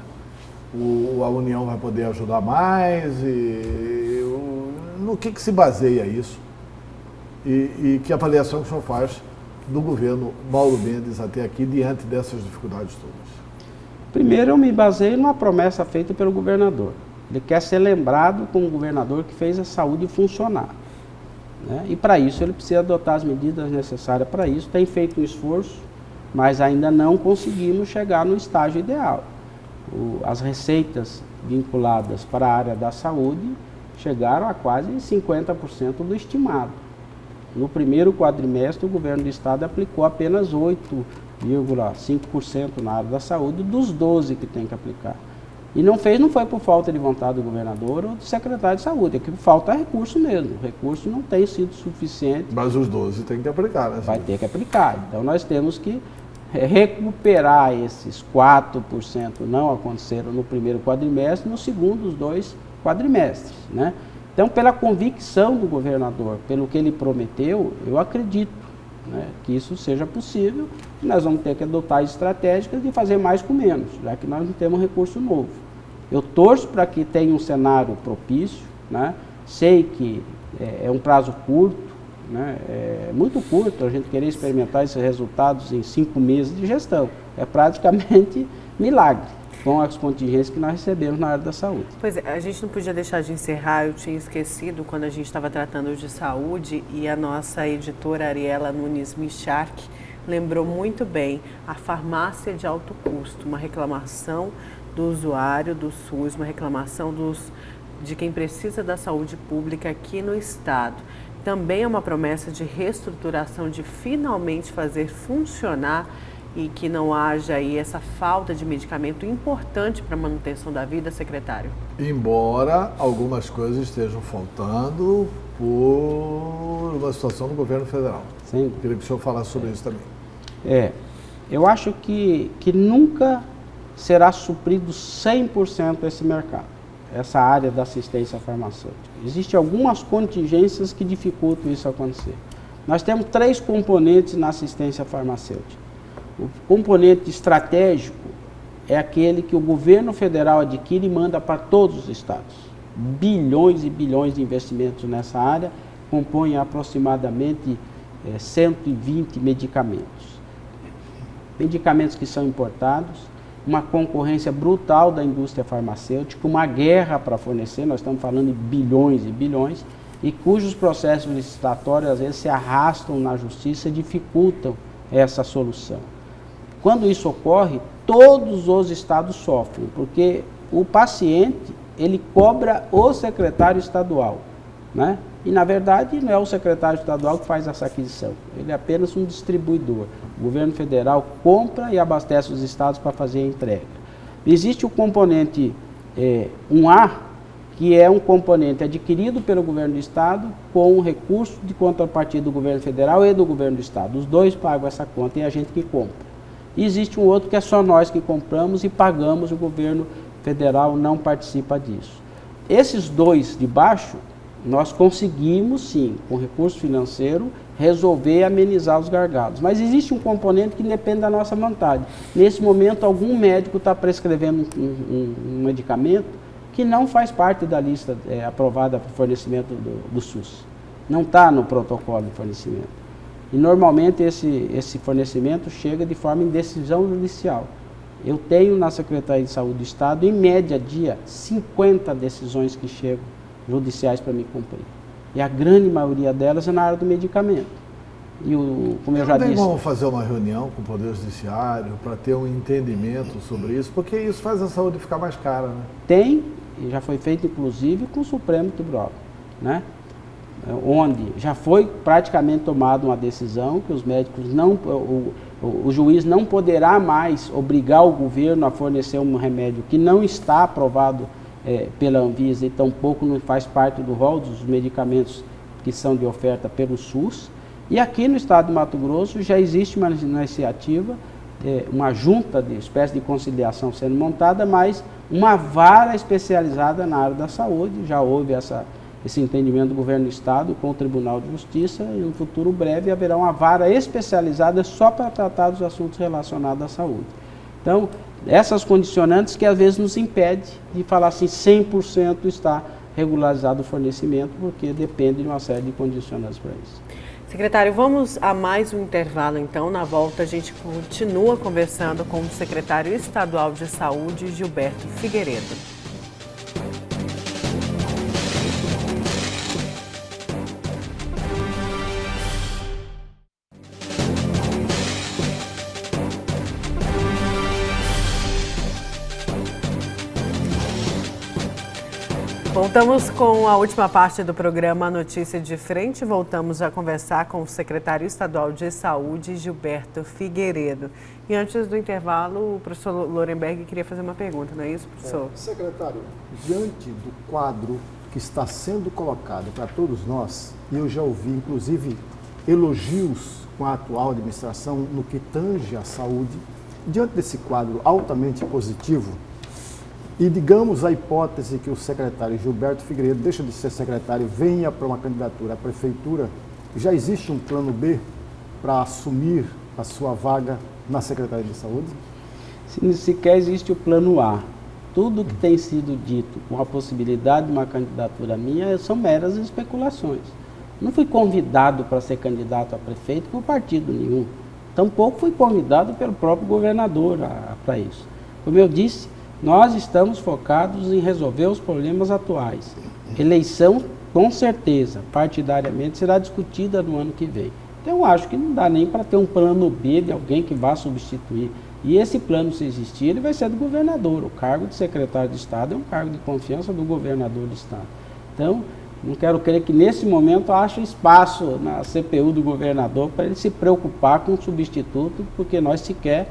a União vai poder ajudar mais? No que se baseia isso? E que avaliação que o senhor faz do governo Mauro Mendes até aqui, diante dessas dificuldades todas? Primeiro, eu me baseio numa promessa feita pelo governador. Ele quer ser lembrado como um governador que fez a saúde funcionar, né? E para isso ele precisa adotar as medidas necessárias para isso. Tem feito um esforço, mas ainda não conseguimos chegar no estágio ideal. As receitas vinculadas para a área da saúde chegaram a quase 50% do estimado. No primeiro quadrimestre, o governo do estado aplicou apenas 8,5% na área da saúde, dos 12% que tem que aplicar. E não foi por falta de vontade do governador ou do secretário de saúde, é que falta recurso mesmo. O recurso não tem sido suficiente. Mas os 12 tem que aplicar, né? Vai ter que aplicar. Então nós temos que recuperar esses 4% não aconteceram no primeiro quadrimestre, no segundo, os 2 quadrimestres, né? Então, pela convicção do governador, pelo que ele prometeu, eu acredito, né, que isso seja possível. E nós vamos ter que adotar estratégias de fazer mais com menos, já que nós não temos recurso novo. Eu torço para que tenha um cenário propício, né? Sei que é um prazo curto, né? É muito curto a gente querer experimentar esses resultados em 5 meses de gestão. É praticamente milagre com as contingências que nós recebemos na área da saúde. Pois é, a gente não podia deixar de encerrar, eu tinha esquecido quando a gente estava tratando de saúde e a nossa editora Ariela Nunes Michark lembrou muito bem a farmácia de alto custo, uma reclamação do usuário do SUS, uma reclamação de quem precisa da saúde pública aqui no estado. Também é uma promessa de reestruturação, de finalmente fazer funcionar e que não haja aí essa falta de medicamento importante para a manutenção da vida, secretário? Embora algumas coisas estejam faltando por uma situação do governo federal. Sim. Queria que o senhor falasse sobre isso também. Eu acho que nunca será suprido 100% esse mercado, essa área da assistência farmacêutica. Existem algumas contingências que dificultam isso acontecer. Nós temos 3 componentes na assistência farmacêutica. O componente estratégico é aquele que o governo federal adquire e manda para todos os estados. Bilhões e bilhões de investimentos nessa área compõem aproximadamente 120 medicamentos. Medicamentos que são importados, uma concorrência brutal da indústria farmacêutica, uma guerra para fornecer, nós estamos falando de bilhões e bilhões, e cujos processos licitatórios às vezes se arrastam na justiça e dificultam essa solução. Quando isso ocorre, todos os estados sofrem, porque o paciente, ele cobra o secretário estadual, né? E, na verdade, não é o secretário estadual que faz essa aquisição, ele é apenas um distribuidor. O governo federal compra e abastece os estados para fazer a entrega. Existe o componente 1A, que é um componente adquirido pelo governo do estado com recurso de contrapartida do governo federal e do governo do estado. Os dois pagam essa conta e é a gente que compra. E existe um outro que é só nós que compramos e pagamos, o governo federal não participa disso. Esses dois de baixo, nós conseguimos sim, com recurso financeiro, resolver e amenizar os gargalos. Mas existe um componente que depende da nossa vontade. Nesse momento, algum médico está prescrevendo um medicamento que não faz parte da lista aprovada para o fornecimento do SUS. Não está no protocolo de fornecimento. E normalmente esse fornecimento chega de forma em decisão judicial. Eu tenho na Secretaria de Saúde do Estado, em média dia, 50 decisões que chegam judiciais para me cumprir. E a grande maioria delas é na área do medicamento. E como eu já disse... Vamos fazer uma reunião com o Poder Judiciário para ter um entendimento sobre isso, porque isso faz a saúde ficar mais cara, né? Tem, e já foi feito inclusive com o Supremo Tribunal, né? Onde já foi praticamente tomada uma decisão que os médicos o juiz não poderá mais obrigar o governo a fornecer um remédio que não está aprovado pela Anvisa e tampouco não faz parte do rol dos medicamentos que são de oferta pelo SUS. E aqui no estado de Mato Grosso já existe uma iniciativa, uma junta de espécie de conciliação sendo montada, mas uma vara especializada na área da saúde. Já houve esse entendimento do governo do estado com o Tribunal de Justiça e no futuro breve haverá uma vara especializada só para tratar dos assuntos relacionados à saúde. Então, essas condicionantes que às vezes nos impedem de falar assim 100% está regularizado o fornecimento, porque depende de uma série de condicionantes para isso. Secretário, vamos a mais um intervalo então. Na volta a gente continua conversando com o secretário estadual de saúde, Gilberto Figueiredo. Voltamos com a última parte do programa Notícia de Frente. Voltamos a conversar com o secretário estadual de saúde, Gilberto Figueiredo. E antes do intervalo, o professor Lorenberg queria fazer uma pergunta, não é isso, professor? Secretário, diante do quadro que está sendo colocado para todos nós, e eu já ouvi inclusive elogios com a atual administração no que tange à saúde, diante desse quadro altamente positivo, e digamos a hipótese que o secretário Gilberto Figueiredo deixa de ser secretário, venha para uma candidatura à prefeitura, já existe um plano B para assumir a sua vaga na Secretaria de Saúde? Sequer existe o plano A. Tudo que tem sido dito com a possibilidade de uma candidatura minha são meras especulações. Não fui convidado para ser candidato a prefeito por partido nenhum. Tampouco fui convidado pelo próprio governador para isso. Como eu disse, nós estamos focados em resolver os problemas atuais. Eleição, com certeza, partidariamente, será discutida no ano que vem. Então, eu acho que não dá nem para ter um plano B de alguém que vá substituir. E esse plano, se existir, ele vai ser do governador. O cargo de secretário de Estado é um cargo de confiança do governador do Estado. Então, não quero crer que nesse momento ache espaço na CPU do governador para ele se preocupar com o substituto, porque nós sequer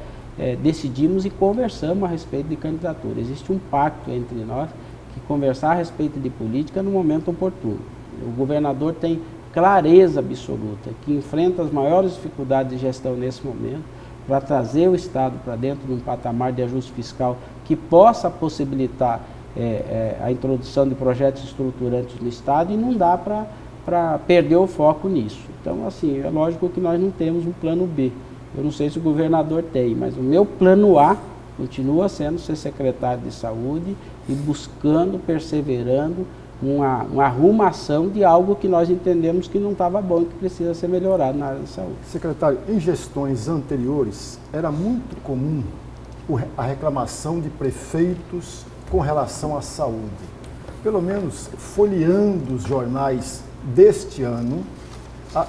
decidimos e conversamos a respeito de candidatura. Existe um pacto entre nós que conversar a respeito de política no momento oportuno. O governador tem clareza absoluta que enfrenta as maiores dificuldades de gestão nesse momento para trazer o Estado para dentro de um patamar de ajuste fiscal que possa possibilitar a introdução de projetos estruturantes no Estado, e não dá para perder o foco nisso. Então, assim, é lógico que nós não temos um plano B. Eu não sei se o governador tem, mas o meu plano A continua sendo ser secretário de saúde e buscando, perseverando, uma arrumação de algo que nós entendemos que não estava bom e que precisa ser melhorado na área da saúde. Secretário, em gestões anteriores era muito comum a reclamação de prefeitos com relação à saúde. Pelo menos folheando os jornais deste ano,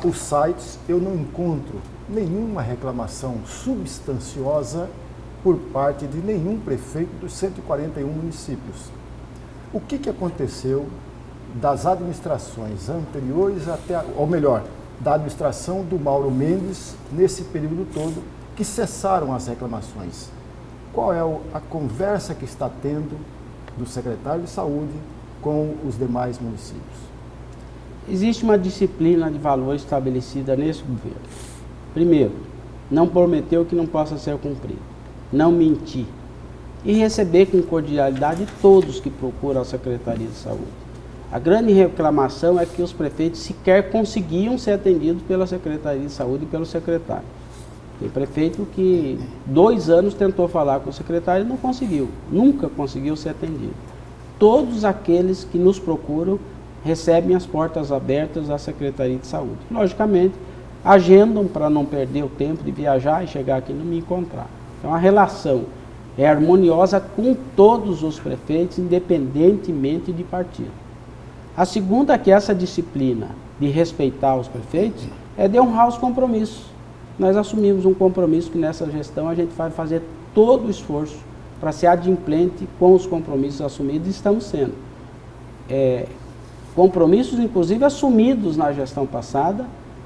os sites, eu não encontro nenhuma reclamação substanciosa por parte de nenhum prefeito dos 141 municípios. O que aconteceu das administrações anteriores até, ou melhor, da administração do Mauro Mendes nesse período todo, que cessaram as reclamações? Qual é a conversa que está tendo do secretário de Saúde com os demais municípios? Existe uma disciplina de valor estabelecida nesse governo. Primeiro, não prometer o que não possa ser cumprido, não mentir e receber com cordialidade todos que procuram a Secretaria de Saúde. A grande reclamação é que os prefeitos sequer conseguiam ser atendidos pela Secretaria de Saúde e pelo secretário. Tem prefeito que 2 anos tentou falar com o secretário e não conseguiu, nunca conseguiu ser atendido. Todos aqueles que nos procuram recebem as portas abertas da Secretaria de Saúde. Logicamente, agendam para não perder o tempo de viajar e chegar aqui e não me encontrar. Então a relação é harmoniosa com todos os prefeitos, independentemente de partido. A segunda é que essa disciplina de respeitar os prefeitos é de honrar os compromissos. Nós assumimos um compromisso que nessa gestão a gente vai fazer todo o esforço para ser adimplente com os compromissos assumidos e estamos sendo. Compromissos, inclusive, assumidos na gestão passada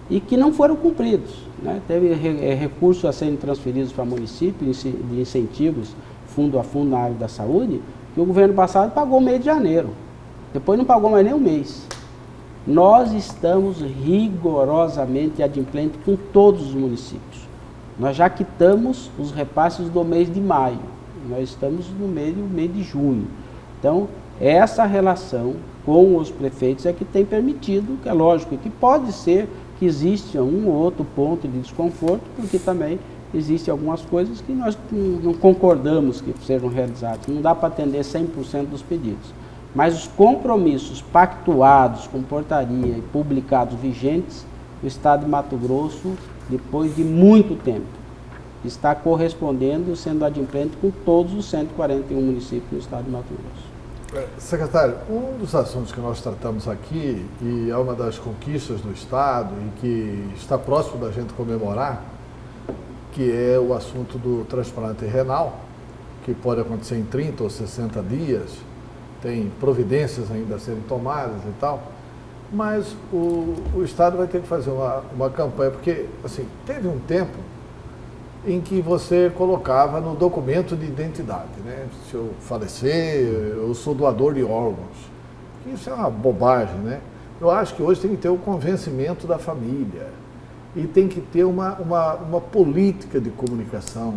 e que não foram cumpridos, né? Teve recursos a serem transferidos para municípios de incentivos, fundo a fundo na área da saúde, que o governo passado pagou o mês de janeiro. Depois não pagou mais nem um mês. Nós estamos rigorosamente adimplentes com todos os municípios. Nós já quitamos os repasses do mês de maio. Nós estamos no mês de junho. Então, essa relação com os prefeitos é que tem permitido, que é lógico, que pode ser que exista um ou outro ponto de desconforto, porque também existem algumas coisas que nós não concordamos que sejam realizadas. Não dá para atender 100% dos pedidos. Mas os compromissos pactuados com portaria e publicados vigentes, o Estado de Mato Grosso, depois de muito tempo, está correspondendo, sendo adimplente com todos os 141 municípios do Estado de Mato Grosso. Secretário, um dos assuntos que nós tratamos aqui, e é uma das conquistas do Estado e que está próximo da gente comemorar, que é o assunto do transplante renal, que pode acontecer em 30 ou 60 dias, tem providências ainda a serem tomadas e tal, mas o Estado vai ter que fazer uma campanha, porque assim, teve um tempo em que você colocava no documento de identidade, né? Se eu falecer, eu sou doador de órgãos. Isso é uma bobagem, né? Eu acho que hoje tem que ter o convencimento da família e tem que ter uma política de comunicação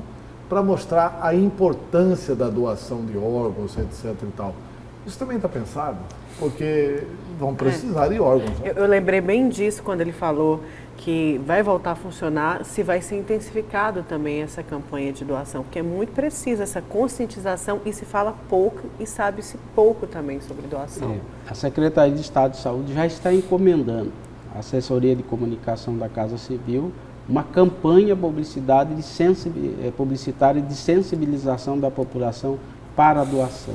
para mostrar a importância da doação de órgãos, etc. e tal. Isso também está pensado, porque vão precisar de órgãos. Né? Eu lembrei bem disso quando ele falou que vai voltar a funcionar, se vai ser intensificado também essa campanha de doação, porque é muito precisa essa conscientização e se fala pouco e sabe-se pouco também sobre doação. A Secretaria de Estado de Saúde já está encomendando a Assessoria de Comunicação da Casa Civil uma campanha publicitária de sensibilização da população para a doação.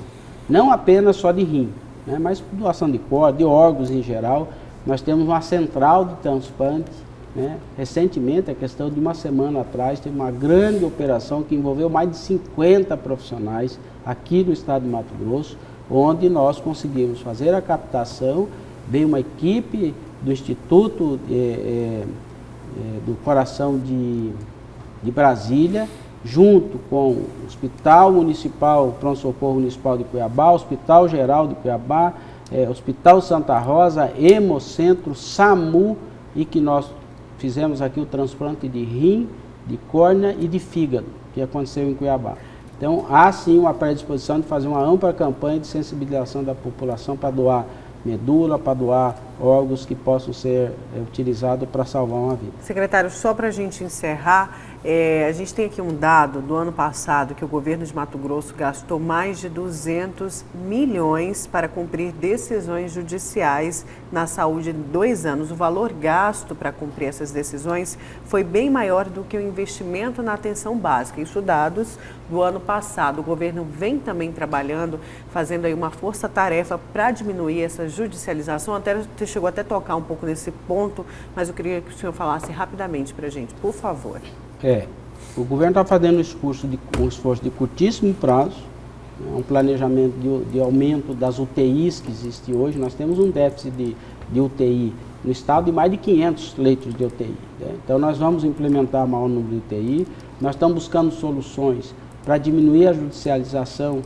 Não apenas só de rim, né, mas doação de córnea, de órgãos em geral. Nós temos uma central de transplante. Né? Recentemente, a questão de uma semana atrás, teve uma grande operação que envolveu mais de 50 profissionais aqui no estado de Mato Grosso, onde nós conseguimos fazer a captação, veio uma equipe do Instituto do Coração de Brasília, junto com o Hospital Municipal, Pronto-Socorro Municipal de Cuiabá, Hospital Geral de Cuiabá, Hospital Santa Rosa, Hemocentro, SAMU, e que nós fizemos aqui o transplante de rim, de córnea e de fígado, que aconteceu em Cuiabá. Então, há sim uma predisposição de fazer uma ampla campanha de sensibilização da população para doar medula, para doar órgãos que possam ser utilizados para salvar uma vida. Secretário, só para a gente encerrar, a gente tem aqui um dado do ano passado que o governo de Mato Grosso gastou mais de 200 milhões para cumprir decisões judiciais na saúde em 2 anos. O valor gasto para cumprir essas decisões foi bem maior do que o investimento na atenção básica. Isso dados do ano passado. O governo vem também trabalhando, fazendo aí uma força-tarefa para diminuir essa judicialização. Até chegou até a tocar um pouco nesse ponto, mas eu queria que o senhor falasse rapidamente para a gente, por favor. O governo está fazendo um esforço de curtíssimo prazo, um planejamento de aumento das UTIs que existe hoje. Nós temos um déficit de UTI no estado de mais de 500 leitos de UTI. Né? Então nós vamos implementar maior número de UTI, nós estamos buscando soluções para diminuir a judicialização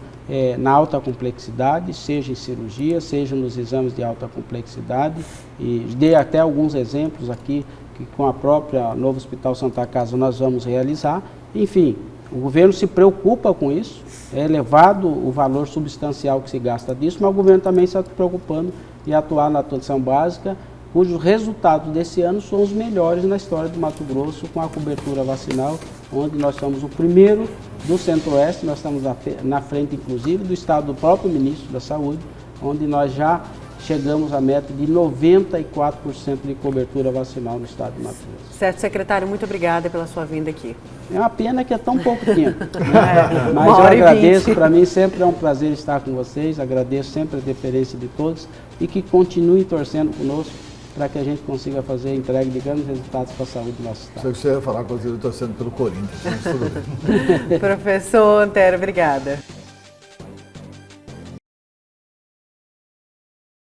na alta complexidade, seja em cirurgia, seja nos exames de alta complexidade, e dei até alguns exemplos aqui que com a própria Novo Hospital Santa Casa nós vamos realizar. Enfim, o governo se preocupa com isso, é elevado o valor substancial que se gasta disso, mas o governo também está se preocupando em atuar na atenção básica, cujos resultados desse ano são os melhores na história do Mato Grosso, com a cobertura vacinal, onde nós somos o primeiro do Centro-Oeste, nós estamos na frente, inclusive, do estado do próprio ministro da Saúde, onde nós já chegamos à meta de 94% de cobertura vacinal no estado de Mato Grosso. Certo, secretário, muito obrigada pela sua vinda aqui. É uma pena que é tão pouco tempo, né? Mas eu agradeço, para mim sempre é um prazer estar com vocês, agradeço sempre a deferência de todos e que continuem torcendo conosco para que a gente consiga fazer a entrega de grandes resultados para a saúde do nosso estado. Sei que você ia falar com o torcendo pelo Corinthians, mas tudo bem. Professor Antero, obrigada.